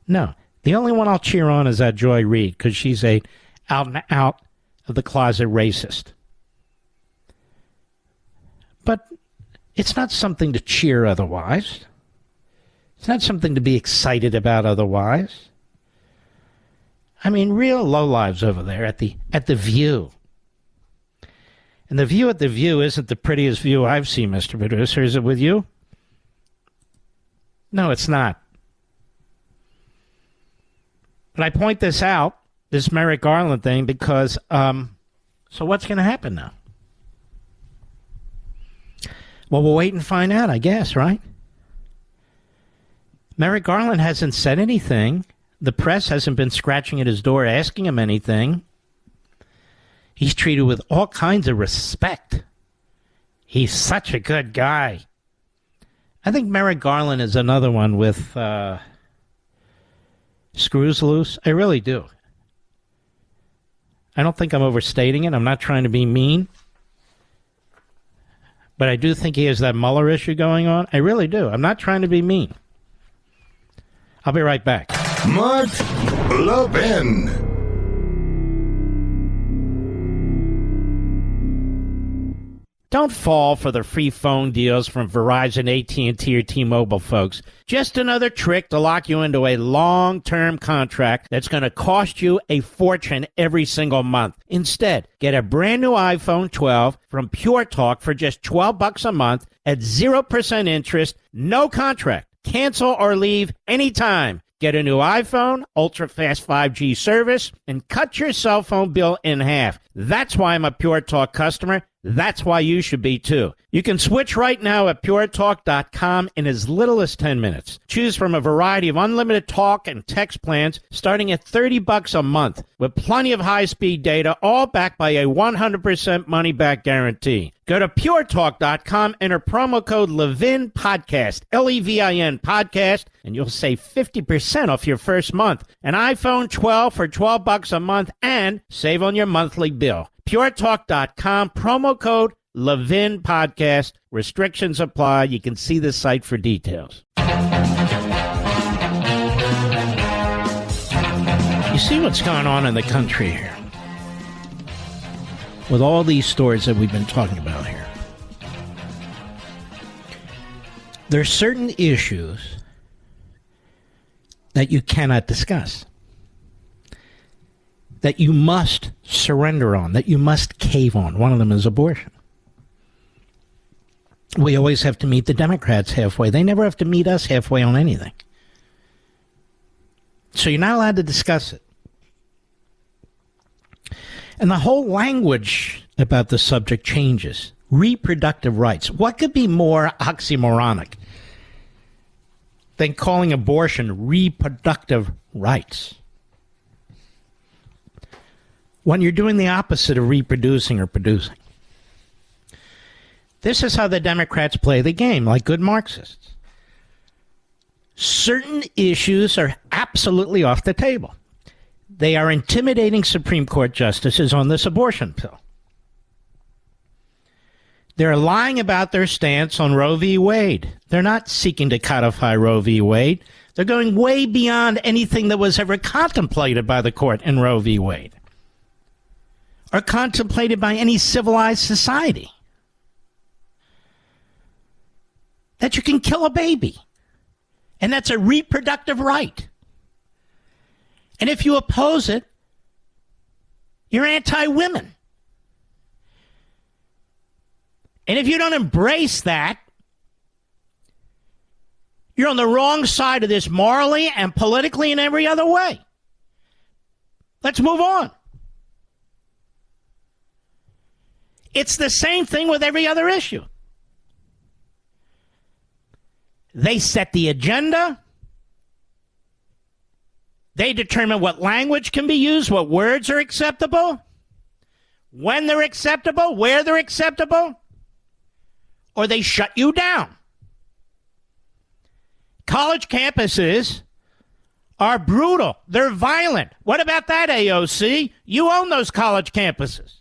No. The only one I'll cheer on is that Joy Reid, because she's a out and out of the closet racist. But it's not something to cheer otherwise. It's not something to be excited about otherwise. I mean, real lowlives over there at the View. And the view at the View isn't the prettiest view I've seen, Mr. Producer. Is it with you? No, it's not. But I point this out, this Merrick Garland thing, because, so what's going to happen now? Well, we'll wait and find out, I guess, right? Merrick Garland hasn't said anything. The press hasn't been scratching at his door asking him anything. He's treated with all kinds of respect. He's such a good guy. I think Merrick Garland is another one with screws loose. I really do. I don't think I'm overstating it. I'm not trying to be mean. But I do think he has that Mueller issue going on. I really do. I'm not trying to be mean. I'll be right back. Mark Levin. Don't fall for the free phone deals from Verizon, AT&T, or T-Mobile, folks. Just another trick to lock you into a long-term contract that's going to cost you a fortune every single month. Instead, get a brand new iPhone 12 from Pure Talk for just $12 a month at 0% interest, no contract. Cancel or leave anytime. Get a new iPhone, ultra-fast 5G service, and cut your cell phone bill in half. That's why I'm a Pure Talk customer. That's why you should be, too. You can switch right now at puretalk.com in as little as 10 minutes. Choose from a variety of unlimited talk and text plans starting at $30 a month with plenty of high-speed data, all backed by a 100% money-back guarantee. Go to puretalk.com, enter promo code Levin Podcast, Levin Podcast, and you'll save 50% off your first month. An iPhone 12 for $12 a month and save on your monthly bill. puretalk.com, promo code Levin Podcast. Restrictions apply. You can see the site for details. You see what's going on in the country here with all these stories that we've been talking about here. There are certain issues that you cannot discuss, that you must surrender on, that you must cave on. One of them is abortion. We always have to meet the Democrats halfway. They never have to meet us halfway on anything. So you're not allowed to discuss it. And the whole language about the subject changes. Reproductive rights. What could be more oxymoronic than calling abortion reproductive rights? When you're doing the opposite of reproducing or producing. This is how the Democrats play the game, like good Marxists. Certain issues are absolutely off the table. They are intimidating Supreme Court justices on this abortion pill. They're lying about their stance on Roe v. Wade. They're not seeking to codify Roe v. Wade. They're going way beyond anything that was ever contemplated by the court in Roe v. Wade, or contemplated by any civilized society. That you can kill a baby. And that's a reproductive right. And if you oppose it, you're anti-women. And if you don't embrace that, you're on the wrong side of this morally and politically and every other way. Let's move on. It's the same thing with every other issue. They set the agenda. They determine what language can be used, what words are acceptable. when they're acceptable, where they're acceptable, or they shut you down. College campuses are brutal. They're violent. What about that, AOC? You own those college campuses.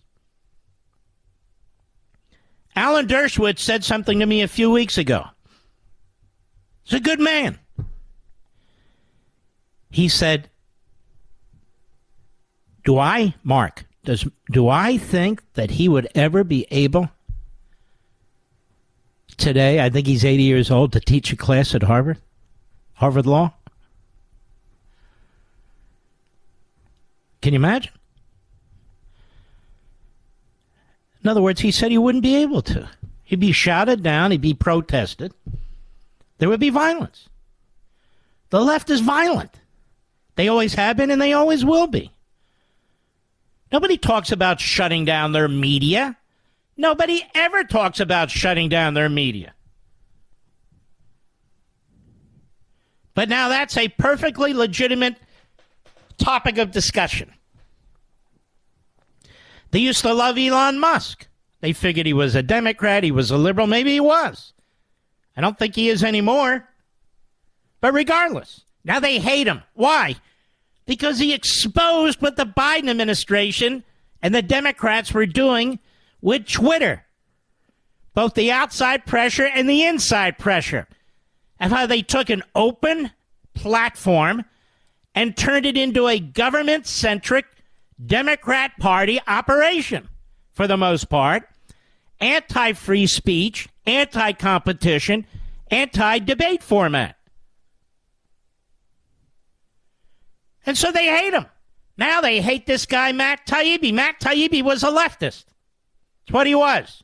Alan Dershowitz said something to me a few weeks ago. He's a good man. He said, do I think that he would ever be able today, I think he's 80 years old, to teach a class at Harvard Law? Can you imagine? In other words, he said he wouldn't be able to. He'd be shouted down. He'd be protested. There would be violence. The left is violent. They always have been and they always will be. Nobody talks about shutting down their media. Nobody ever talks about shutting down their media. But now that's a perfectly legitimate topic of discussion. They used to love Elon Musk. They figured he was a Democrat, he was a liberal. Maybe he was. I don't think he is anymore. But regardless, now they hate him. Why? Because he exposed what the Biden administration and the Democrats were doing with Twitter. Both the outside pressure and the inside pressure. And how they took an open platform and turned it into a government-centric Democrat Party operation, for the most part. Anti-free speech, anti-competition, anti-debate format. And so they hate him. Now they hate this guy, Matt Taibbi. Matt Taibbi was a leftist. That's what he was.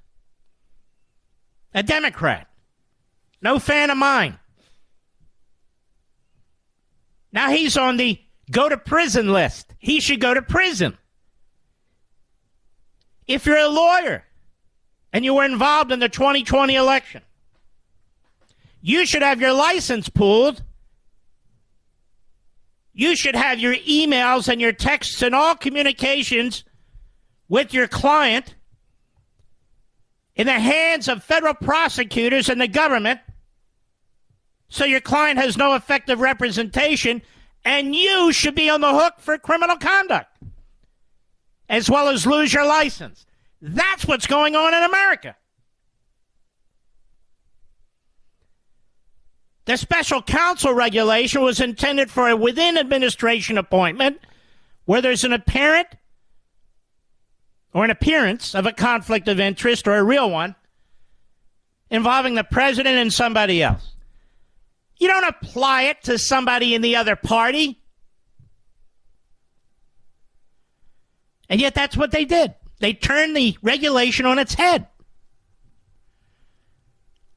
A Democrat. No fan of mine. Now he's on the go to prison list. He should go to prison. If you're a lawyer and you were involved in the 2020 election, you should have your license pulled. You should have your emails and your texts and all communications with your client in the hands of federal prosecutors and the government, so your client has no effective representation, and you should be on the hook for criminal conduct, as well as lose your license. That's what's going on in America. The special counsel regulation was intended for a within-administration appointment where there's an apparent or an appearance of a conflict of interest, or a real one, involving the president and somebody else. You don't apply it to somebody in the other party. And yet that's what they did. They turned the regulation on its head.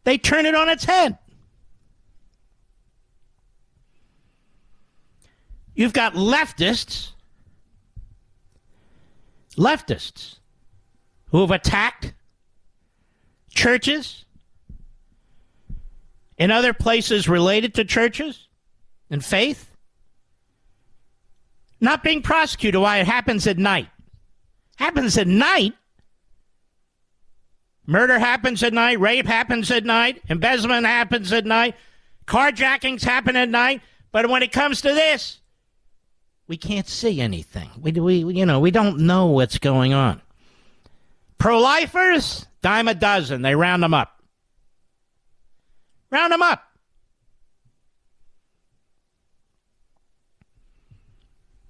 They turned it on its head. You've got leftists who have attacked churches and other places related to churches and faith, not being prosecuted. Why? It happens at night. Happens at night. Murder happens at night. Rape happens at night. Embezzlement happens at night. Carjackings happen at night. But when it comes to this, we can't see anything. We don't know what's going on. Pro-lifers, dime a dozen. They round them up. Round them up.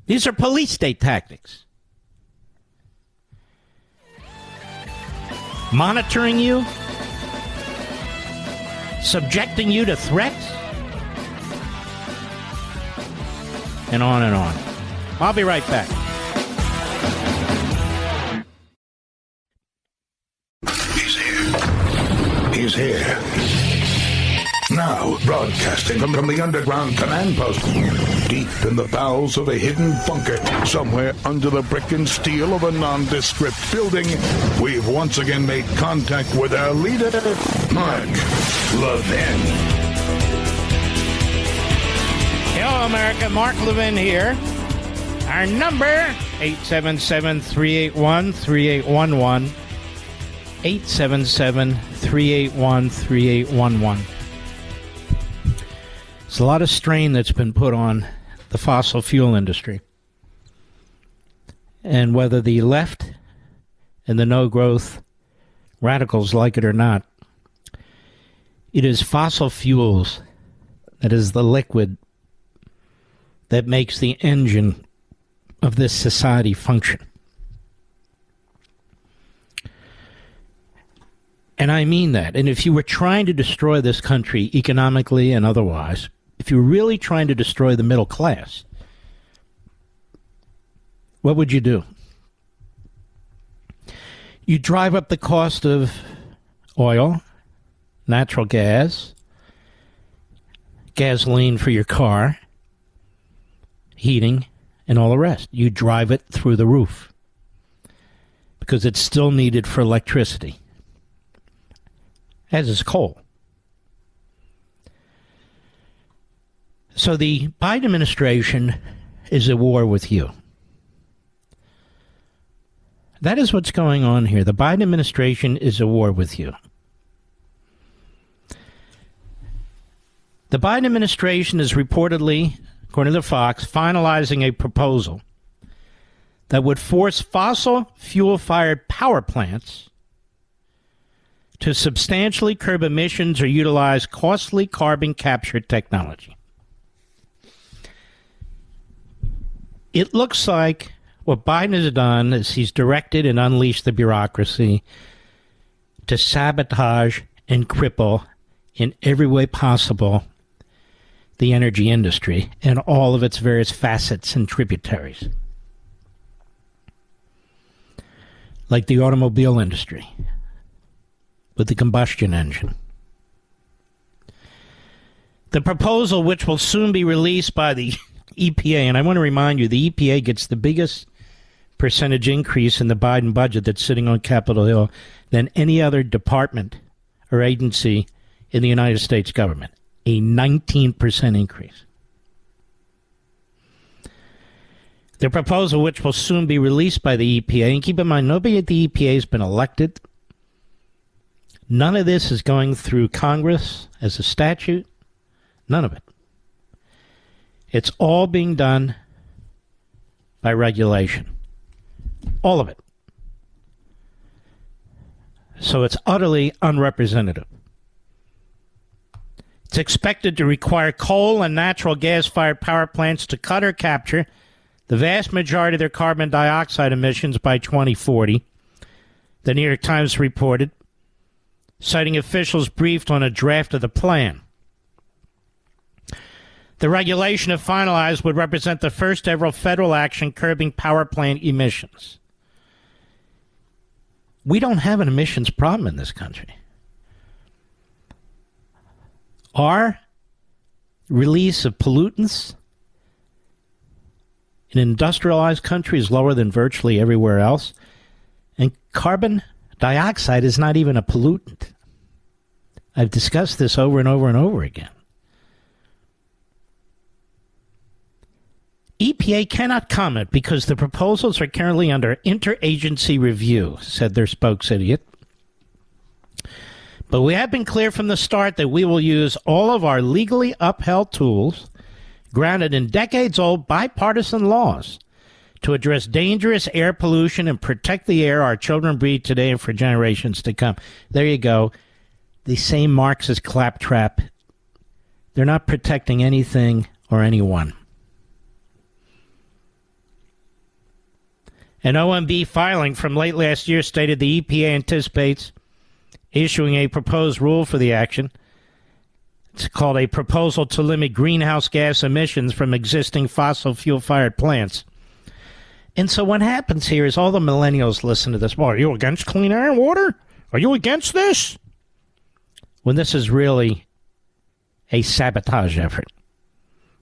These are police state tactics. Monitoring you, subjecting you to threats, and on and on. I'll be right back. He's here. Now, broadcasting from the underground command post, deep in the bowels of a hidden bunker, somewhere under the brick and steel of a nondescript building, we've once again made contact with our leader, Mark Levin. Hello, America. Mark Levin here. Our number 877-381-3811. 877-381-3811. There's a lot of strain that's been put on the fossil fuel industry. And whether the left and the no-growth radicals like it or not, it is fossil fuels that is the liquid that makes the engine of this society function. And I mean that. And if you were trying to destroy this country economically and otherwise, if you were really trying to destroy the middle class, what would you do? You drive up the cost of oil, natural gas, gasoline for your car, heating, and all the rest. You drive it through the roof because it's still needed for electricity, as is coal. So the Biden administration is at war with you. That is what's going on here. The Biden administration is at war with you. The Biden administration is reportedly, according to Fox, finalizing a proposal that would force fossil fuel-fired power plants to substantially curb emissions or utilize costly carbon capture technology. It looks like what Biden has done is he's directed and unleashed the bureaucracy to sabotage and cripple in every way possible the energy industry and all of its various facets and tributaries, like the automobile industry with the combustion engine. The proposal, which will soon be released by the EPA, and I want to remind you, the EPA gets the biggest percentage increase in the Biden budget that's sitting on Capitol Hill than any other department or agency in the United States government. A 19% increase. The proposal, which will soon be released by the EPA, and keep in mind, nobody at the EPA has been elected. None of this is going through Congress as a statute. None of it. It's all being done by regulation. All of it. So it's utterly unrepresentative. It's expected to require coal and natural gas-fired power plants to cut or capture the vast majority of their carbon dioxide emissions by 2040, the New York Times reported, citing officials briefed on a draft of the plan. The regulation, if finalized, would represent the first ever federal action curbing power plant emissions. We don't have an emissions problem in this country. Our release of pollutants in an industrialized country is lower than virtually everywhere else. And carbon dioxide is not even a pollutant. I've discussed this over and over and over again. EPA cannot comment because the proposals are currently under interagency review, said their spokesidiot. But we have been clear from the start that we will use all of our legally upheld tools, grounded in decades-old bipartisan laws, to address dangerous air pollution and protect the air our children breathe today and for generations to come. There you go. The same Marxist claptrap. They're not protecting anything or anyone. An OMB filing from late last year stated the EPA anticipates issuing a proposed rule for the action. It's called a proposal to limit greenhouse gas emissions from existing fossil fuel-fired plants. And so what happens here is all the millennials listen to this. Well, are you against clean air and water? Are you against this? When this is really a sabotage effort.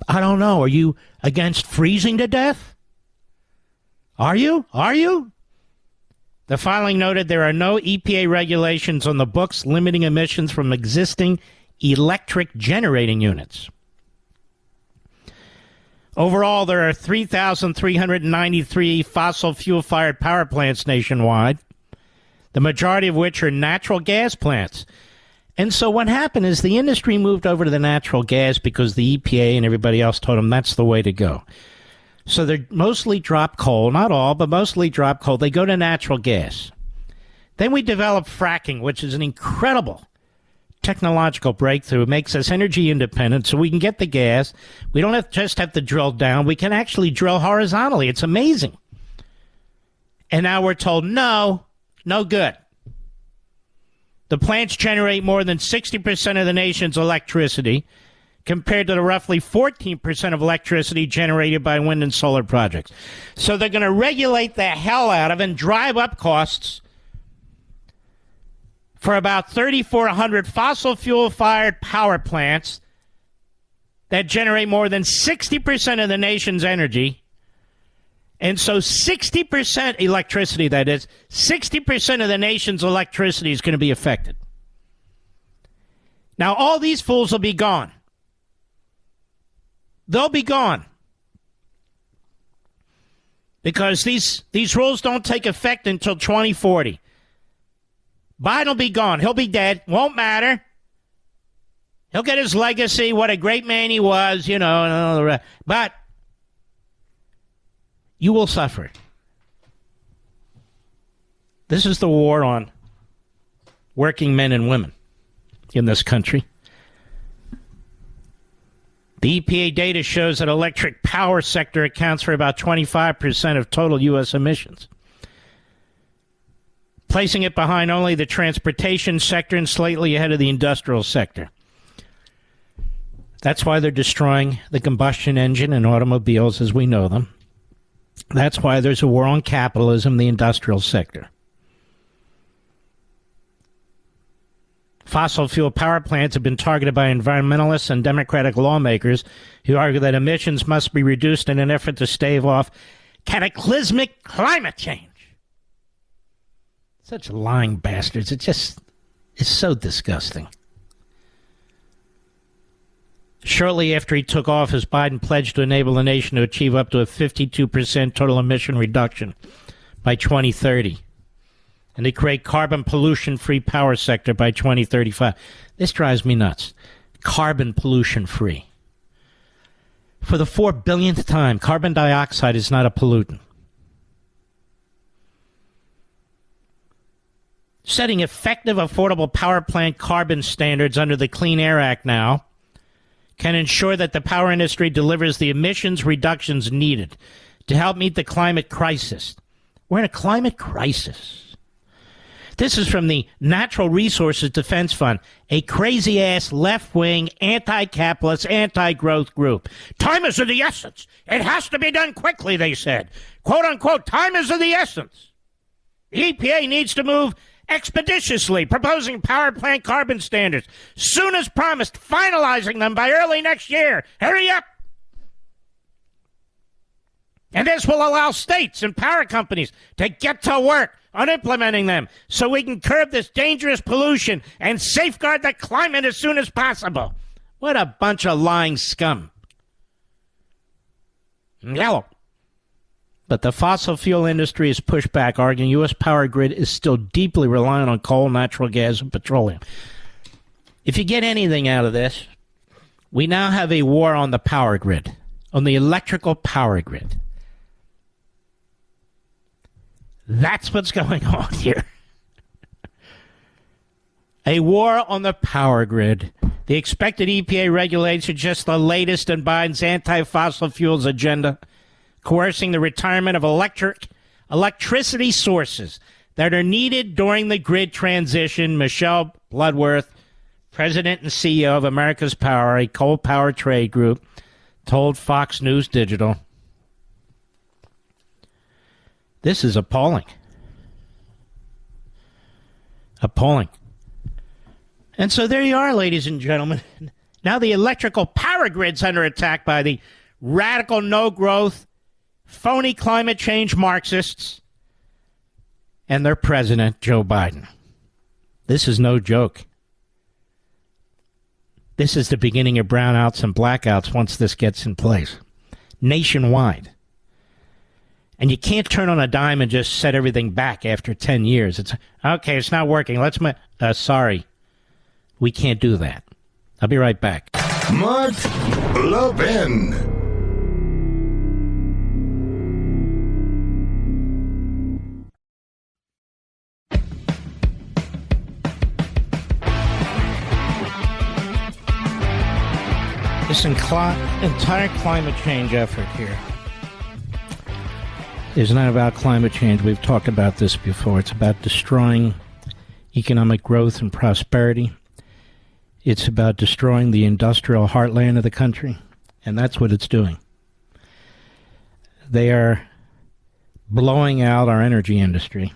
I don't know. Are you against freezing to death? Are you? Are you? The filing noted there are no EPA regulations on the books limiting emissions from existing electric generating units. Overall, there are 3,393 fossil fuel-fired power plants nationwide, the majority of which are natural gas plants. And so what happened is the industry moved over to the natural gas because the EPA and everybody else told them that's the way to go. So they mostly drop coal, not all, but mostly drop coal. They go to natural gas. Then we develop fracking, which is an incredible technological breakthrough. It makes us energy independent so we can get the gas. We don't just have to drill down. We can actually drill horizontally. It's amazing. And now we're told, no good. The plants generate more than 60% of the nation's electricity compared to the roughly 14% of electricity generated by wind and solar projects. So they're going to regulate the hell out of and drive up costs for about 3,400 fossil fuel-fired power plants that generate more than 60% of the nation's energy. And so 60% electricity, that is, 60% of the nation's electricity is going to be affected. Now, all these fools will be gone. They'll be gone. Because these rules don't take effect until 2040. Biden will be gone. He'll be dead. Won't matter. He'll get his legacy, what a great man he was, and all the rest. But you will suffer. This is the war on working men and women in this country. The EPA data shows that electric power sector accounts for about 25% of total U.S. emissions, placing it behind only the transportation sector and slightly ahead of the industrial sector. That's why they're destroying the combustion engine and automobiles as we know them. That's why there's a war on capitalism, the industrial sector. Fossil fuel power plants have been targeted by environmentalists and Democratic lawmakers who argue that emissions must be reduced in an effort to stave off cataclysmic climate change. Such lying bastards. It's so disgusting. Shortly after he took office, Biden pledged to enable the nation to achieve up to a 52% total emission reduction by 2030 and to create carbon pollution-free power sector by 2035. This drives me nuts. Carbon pollution-free. For the 4 billionth time, carbon dioxide is not a pollutant. Setting effective, affordable power plant carbon standards under the Clean Air Act now can ensure that the power industry delivers the emissions reductions needed to help meet the climate crisis. We're in a climate crisis. This is from the Natural Resources Defense Fund, a crazy-ass left-wing, anti-capitalist, anti-growth group. Time is of the essence. It has to be done quickly, they said. Quote, unquote, time is of the essence. The EPA needs to move expeditiously, proposing power plant carbon standards. Soon as promised, finalizing them by early next year. Hurry up! And this will allow states and power companies to get to work on implementing them so we can curb this dangerous pollution and safeguard the climate as soon as possible. What a bunch of lying scum. Yellow. But the fossil fuel industry is pushed back, arguing U.S. power grid is still deeply reliant on coal, natural gas, and petroleum. If you get anything out of this, we now have a war on the power grid, on the electrical power grid. That's what's going on here. A war on the power grid. The expected EPA regulations are just the latest in Biden's anti-fossil fuels agenda, coercing the retirement of electricity sources that are needed during the grid transition. Michelle Bloodworth, president and CEO of America's Power, a coal power trade group, told Fox News Digital. This is appalling. Appalling. And so there you are, ladies and gentlemen. Now the electrical power grid's under attack by the radical no-growth, phony climate change Marxists and their president, Joe Biden. This is no joke. This is the beginning of brownouts and blackouts once this gets in place. nationwide. And you can't turn on a dime and just set everything back after 10 years. It's, okay, it's not working. Sorry. We can't do that. I'll be right back. Mark Levin. This entire climate change effort here is not about climate change. We've talked about this before. It's about destroying economic growth and prosperity. It's about destroying the industrial heartland of the country, and that's what it's doing. They are blowing out our energy industry.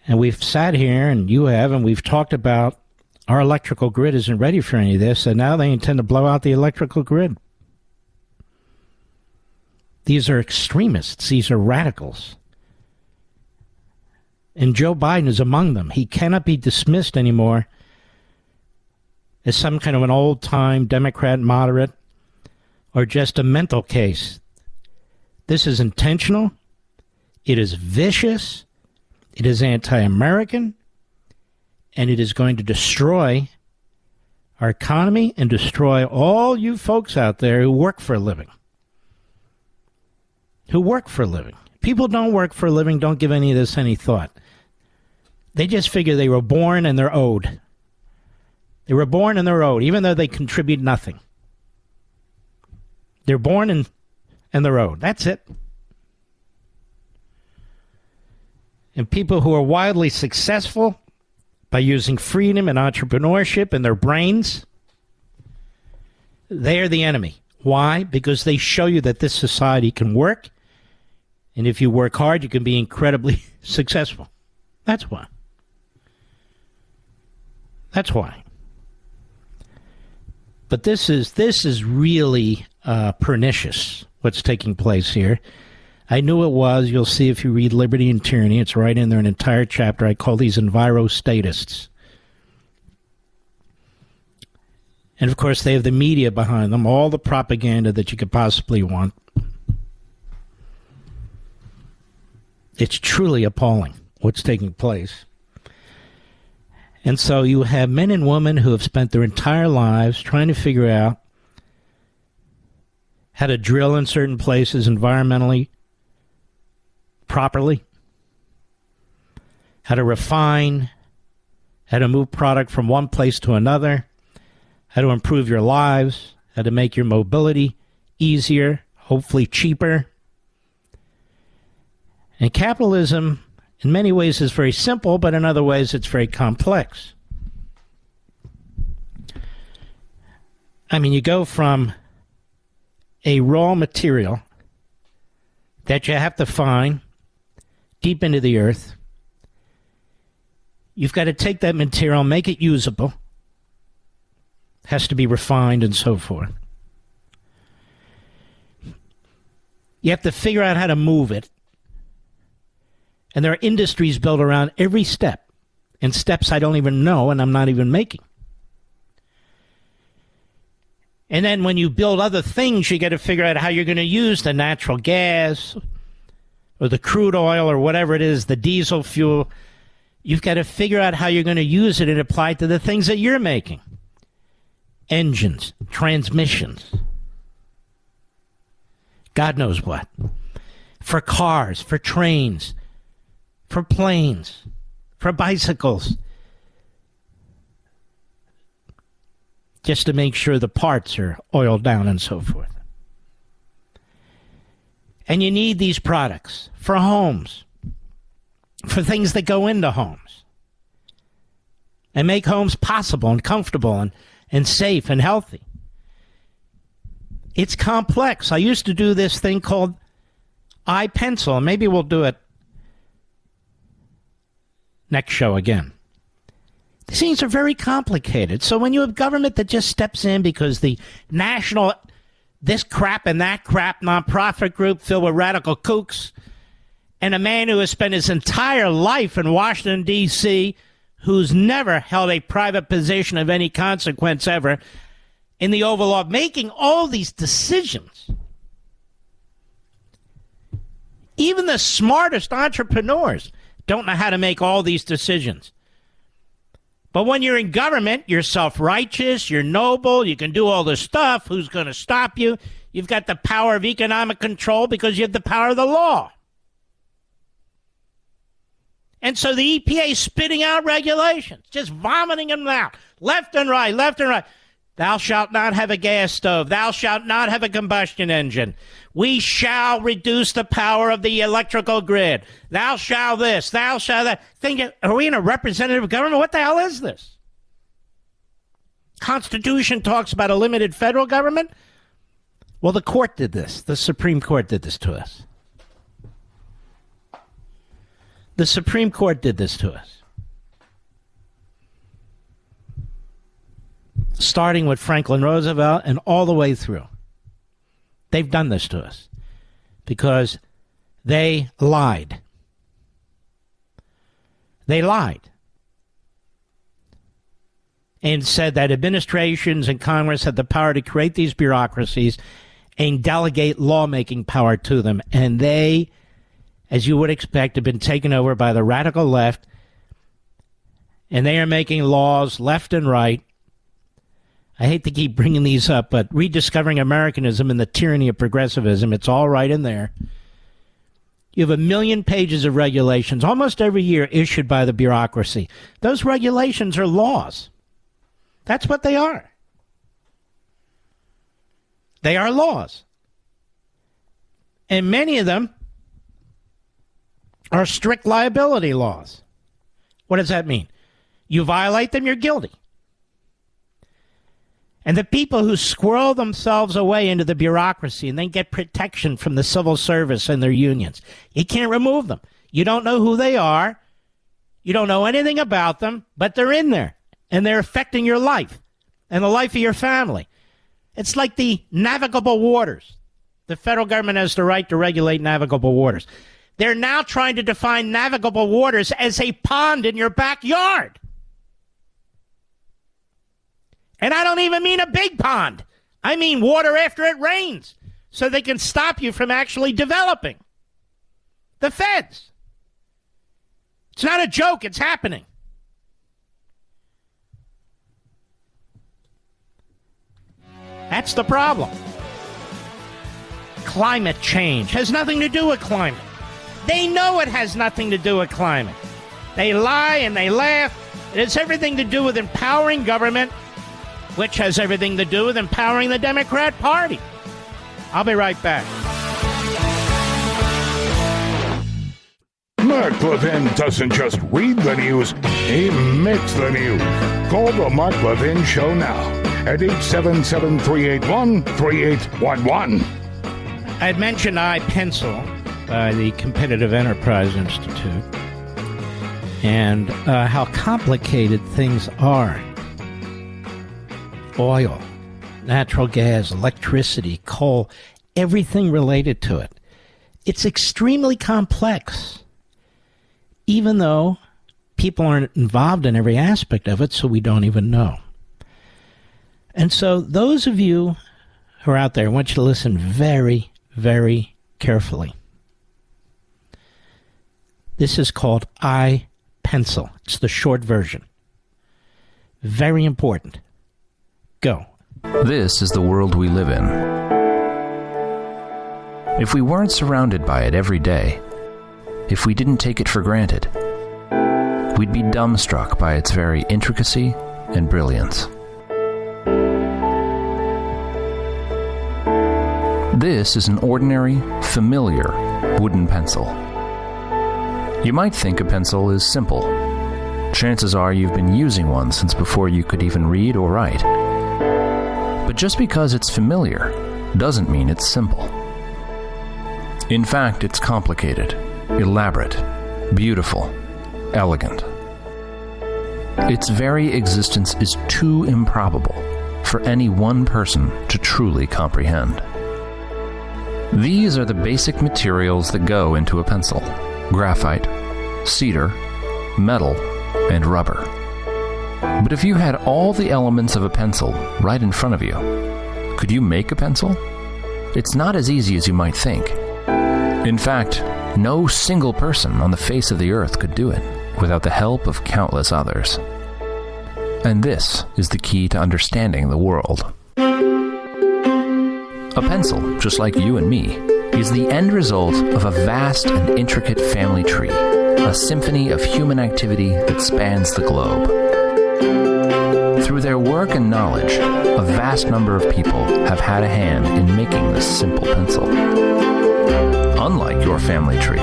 And we've sat here, and you have, and we've talked about our electrical grid isn't ready for any of this, and now they intend to blow out the electrical grid. These are extremists. These are radicals. And Joe Biden is among them. He cannot be dismissed anymore as some kind of an old-time Democrat moderate or just a mental case. This is intentional. It is vicious. It is anti-American. And it is going to destroy our economy and destroy all you folks out there who work for a living. Who work for a living. People don't work for a living, don't give any of this any thought. They just figure they were born and they're owed. They were born and they're owed, even though they contribute nothing. They're born and they're owed. That's it. And people who are wildly successful by using freedom and entrepreneurship and their brains, they are the enemy. Why? Because they show you that this society can work, and if you work hard, you can be incredibly successful. That's why. That's why. But this is really pernicious, what's taking place here. I knew it was. You'll see if you read Liberty and Tyranny. It's right in there, an entire chapter. I call these envirostatists. And, of course, they have the media behind them, all the propaganda that you could possibly want. It's truly appalling what's taking place. And so you have men and women who have spent their entire lives trying to figure out how to drill in certain places environmentally properly, how to refine, how to move product from one place to another, how to improve your lives, how to make your mobility easier, hopefully cheaper. And capitalism, in many ways, is very simple, but in other ways, it's very complex. I mean, you go from a raw material that you have to find deep into the earth. You've got to take that material, make it usable. Has to be refined and so forth. You have to figure out how to move it. And there are industries built around every step, and steps I don't even know and I'm not even making. And then when you build other things, you got to figure out how you're going to use the natural gas or the crude oil or whatever it is, the diesel fuel. You've got to figure out how you're going to use it and apply it to the things that you're making. Engines, transmissions, God knows what. For cars, for trains, for planes, for bicycles. Just to make sure the parts are oiled down and so forth. And you need these products for homes, for things that go into homes, and make homes possible and comfortable and safe and healthy. It's complex. I used to do this thing called iPencil, and maybe we'll do it next show again. These things are very complicated. So when you have government that just steps in because the national this crap and that crap nonprofit group filled with radical kooks, and a man who has spent his entire life in Washington, D.C., who's never held a private position of any consequence ever, in the Oval Office, making all these decisions. Even the smartest entrepreneurs don't know how to make all these decisions. But when you're in government, you're self-righteous, you're noble, you can do all this stuff. Who's going to stop you? You've got the power of economic control because you have the power of the law. And so the EPA is spitting out regulations, just vomiting them out, left and right, left and right. Thou shalt not have a gas stove. Thou shalt not have a combustion engine. We shall reduce the power of the electrical grid. Thou shalt this. Thou shalt that. Are we in a representative government? What the hell is this? Constitution talks about a limited federal government. Well, the court did this. The Supreme Court did this to us. The Supreme Court did this to us. Starting with Franklin Roosevelt and all the way through. They've done this to us because they lied. They lied and said that administrations and Congress had the power to create these bureaucracies and delegate lawmaking power to them. And they, as you would expect, have been taken over by the radical left, and they are making laws left and right. I hate to keep bringing these up, but rediscovering Americanism and the tyranny of progressivism, it's all right in there. You have 1 million pages of regulations almost every year issued by the bureaucracy. Those regulations are laws. That's what they are. They are laws. And many of them are strict liability laws. What does that mean? You violate them, you're guilty. And the people who squirrel themselves away into the bureaucracy and then get protection from the civil service and their unions, you can't remove them. You don't know who they are. You don't know anything about them, but they're in there, and they're affecting your life and the life of your family. It's like the navigable waters. The federal government has the right to regulate navigable waters. They're now trying to define navigable waters as a pond in your backyard. And I don't even mean a big pond. I mean water after it rains, so they can stop you from actually developing. The feds. It's not a joke. It's happening. That's the problem. Climate change has nothing to do with climate. They know it has nothing to do with climate. They lie and they laugh. It has everything to do with empowering government, which has everything to do with empowering the Democrat Party. I'll be right back. Mark Levin doesn't just read the news, he makes the news. Call the Mark Levin Show now at 877-381-3811. I had mentioned iPencil by the Competitive Enterprise Institute and how complicated things are. Oil, natural gas, electricity, coal, everything related to it. It's extremely complex, even though people aren't involved in every aspect of it, so we don't even know. And so those of you who are out there, I want you to listen very, very carefully. This is called iPencil. It's the short version. Very important. Go. This is the world we live in. If we weren't surrounded by it every day, if we didn't take it for granted, we'd be dumbstruck by its very intricacy and brilliance. This is an ordinary, familiar wooden pencil. You might think a pencil is simple. Chances are you've been using one since before you could even read or write. But just because it's familiar doesn't mean it's simple. In fact, it's complicated, elaborate, beautiful, elegant. Its very existence is too improbable for any one person to truly comprehend. These are the basic materials that go into a pencil: graphite, cedar, metal, and rubber. But if you had all the elements of a pencil right in front of you, could you make a pencil? It's not as easy as you might think. In fact, no single person on the face of the earth could do it without the help of countless others. And this is the key to understanding the world. A pencil, just like you and me, is the end result of a vast and intricate family tree, a symphony of human activity that spans the globe. Through their work and knowledge, a vast number of people have had a hand in making this simple pencil. Unlike your family tree,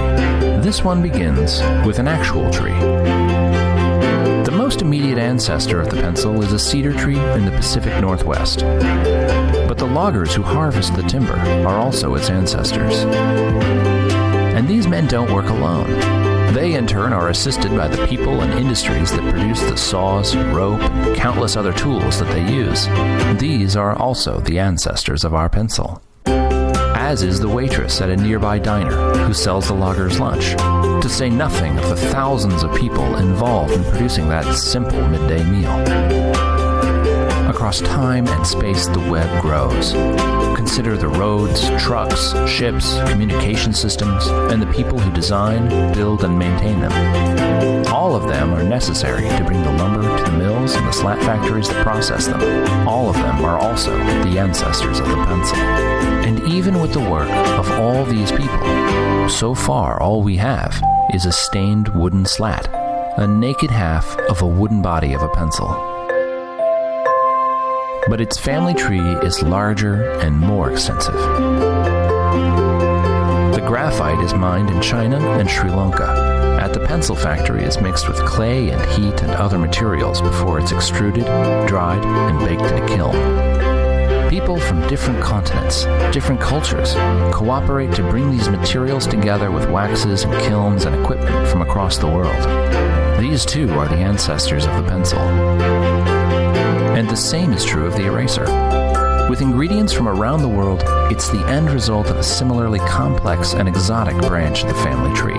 this one begins with an actual tree. The most immediate ancestor of the pencil is a cedar tree in the Pacific Northwest. But the loggers who harvest the timber are also its ancestors. And these men don't work alone. They, in turn, are assisted by the people and industries that produce the saws, rope, and countless other tools that they use. These are also the ancestors of our pencil. As is the waitress at a nearby diner who sells the loggers lunch, to say nothing of the thousands of people involved in producing that simple midday meal. Across time and space, the web grows. Consider the roads, trucks, ships, communication systems, and the people who design, build, and maintain them. All of them are necessary to bring the lumber to the mills and the slat factories that process them. All of them are also the ancestors of the pencil. And even with the work of all these people, so far all we have is a stained wooden slat, a naked half of a wooden body of a pencil. But its family tree is larger and more extensive. The graphite is mined in China and Sri Lanka. At the pencil factory, it's mixed with clay and heat and other materials before it's extruded, dried, and baked in a kiln. People from different continents, different cultures, cooperate to bring these materials together with waxes and kilns and equipment from across the world. These too are the ancestors of the pencil. And the same is true of the eraser. With ingredients from around the world, it's the end result of a similarly complex and exotic branch of the family tree.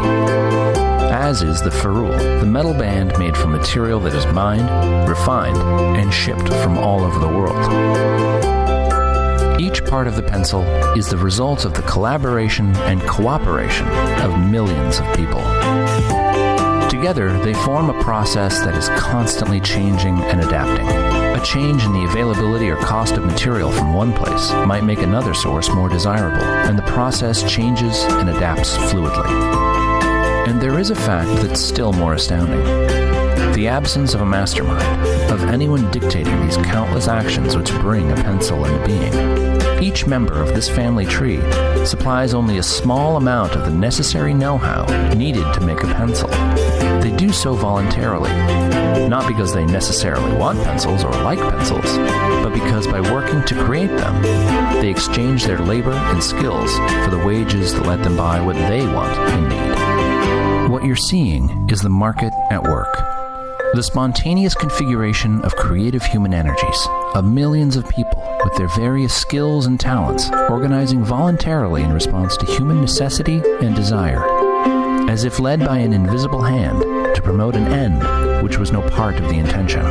As is the ferrule, the metal band made from material that is mined, refined, and shipped from all over the world. Each part of the pencil is the result of the collaboration and cooperation of millions of people. Together, they form a process that is constantly changing and adapting. A change in the availability or cost of material from one place might make another source more desirable, and the process changes and adapts fluidly. And there is a fact that's still more astounding. The absence of a mastermind, of anyone dictating these countless actions which bring a pencil into being. Each member of this family tree supplies only a small amount of the necessary know-how needed to make a pencil. They do so voluntarily, not because they necessarily want pencils or like pencils, but because by working to create them, they exchange their labor and skills for the wages that let them buy what they want and need. What you're seeing is the market at work. The spontaneous configuration of creative human energies, of millions of people with their various skills and talents organizing voluntarily in response to human necessity and desire, as if led by an invisible hand to promote an end which was no part of the intention.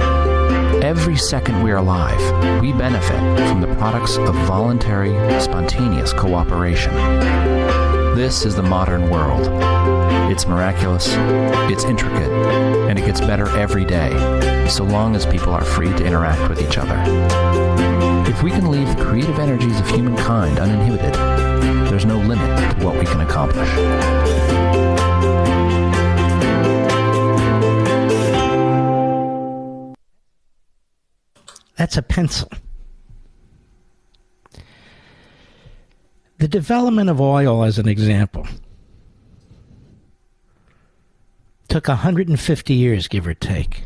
Every second we are alive, we benefit from the products of voluntary, spontaneous cooperation. This is the modern world. It's miraculous, it's intricate, and it gets better every day, so long as people are free to interact with each other. If we can leave the creative energies of humankind uninhibited, there's no limit to what we can accomplish. That's a pencil. The development of oil, as an example, took 150 years, give or take.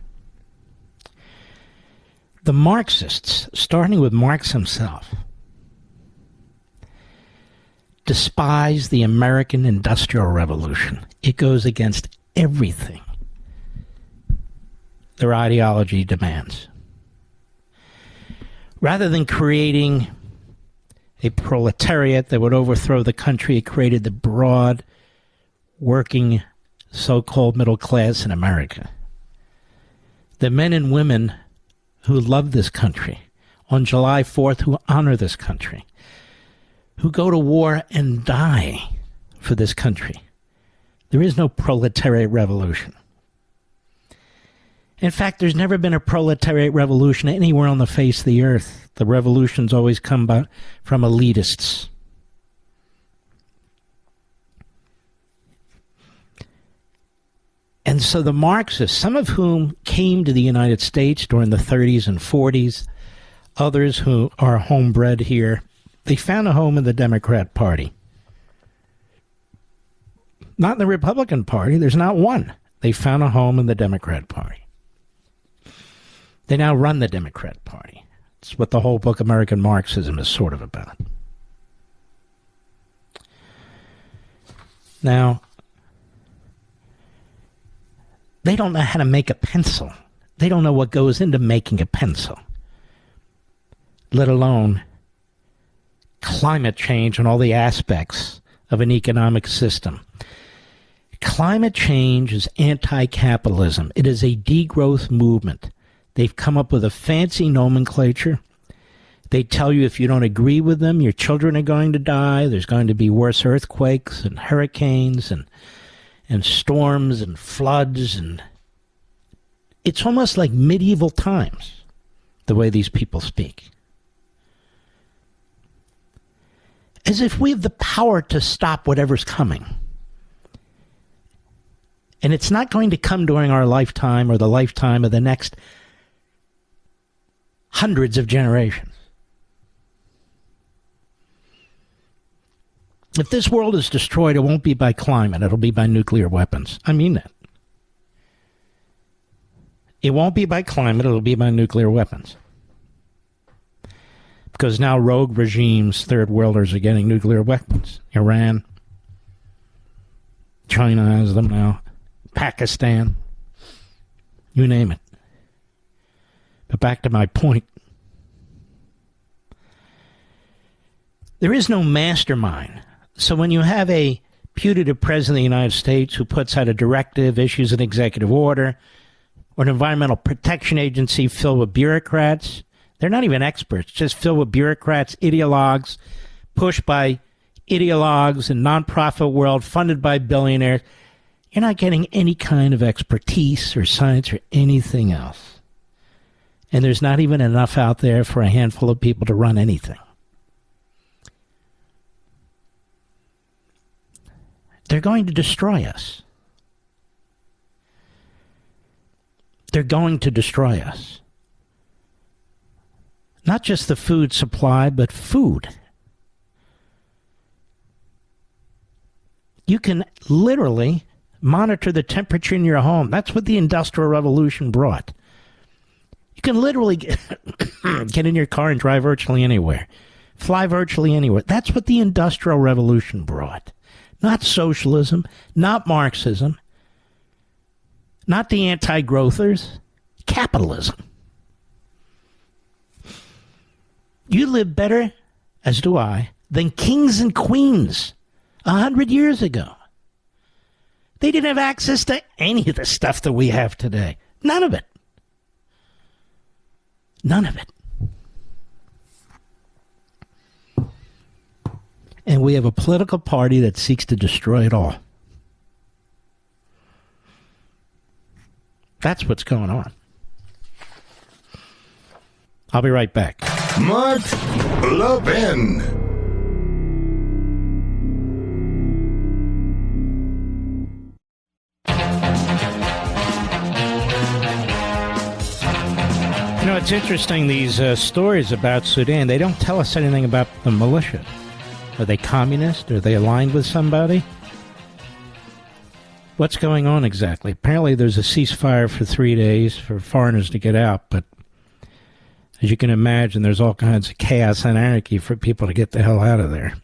The Marxists, starting with Marx himself, despise the American Industrial Revolution. It goes against everything their ideology demands. Rather than creating a proletariat that would overthrow the country, it created the broad, working, so-called middle class in America. the men and women who love this country, on July 4th, who honor this country, who go to war and die for this country. There is no proletariat revolution. In fact, there's never been a proletariat revolution anywhere on the face of the earth. The revolutions always come from elitists. And so the Marxists, some of whom came to the United States during the 30s and 40s, others who are homebred here, they found a home in the Democrat Party. Not in the Republican Party. There's not one. They found a home in the Democrat Party. They now run the Democrat Party. It's what the whole book American Marxism is sort of about. Now, they don't know how to make a pencil. They don't know what goes into making a pencil, let alone climate change and all the aspects of an economic system. Climate change is anti-capitalism. It is a degrowth movement. They've come up with a fancy nomenclature. They tell you if you don't agree with them, your children are going to die. There's going to be worse earthquakes and hurricanes and storms and floods. And it's almost like medieval times, the way these people speak. As if we have the power to stop whatever's coming. And it's not going to come during our lifetime or the lifetime of the next hundreds of generations. If this world is destroyed, it won't be by climate. It'll be by nuclear weapons. I mean that. It won't be by climate. It'll be by nuclear weapons. Because now rogue regimes, third worlders, are getting nuclear weapons. Iran. China has them now. Pakistan. You name it. But back to my point. There is no mastermind. So when you have a putative president of the United States who puts out a directive, issues an executive order, or an environmental protection agency filled with bureaucrats, they're not even experts, just filled with bureaucrats, ideologues, pushed by ideologues in nonprofit world, funded by billionaires, you're not getting any kind of expertise or science or anything else. And there's not even enough out there for a handful of people to run anything. They're going to destroy us. They're going to destroy us. Not just the food supply, but food. You can literally monitor the temperature in your home. That's what the Industrial Revolution brought. You can literally get in your car and drive virtually anywhere. Fly virtually anywhere. That's what the Industrial Revolution brought. Not socialism, not Marxism, not the anti-growthers. Capitalism. You live better, as do I, than kings and queens 100 years ago. They didn't have access to any of the stuff that we have today. None of it. None of it. And we have a political party that seeks to destroy it all. That's what's going on. I'll be right back. Mark Levin. You know, it's interesting, these stories about Sudan, they don't tell us anything about the militia. Are they communist? Are they aligned with somebody? What's going on exactly? Apparently there's a ceasefire for 3 days for foreigners to get out, but as you can imagine, there's all kinds of chaos and anarchy for people to get the hell out of there.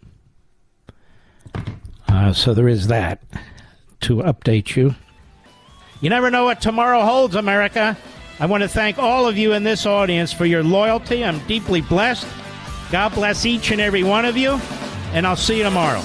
So there is that to update you. You never know what tomorrow holds, America. I want to thank all of you in this audience for your loyalty. I'm deeply blessed. God bless each and every one of you, and I'll see you tomorrow.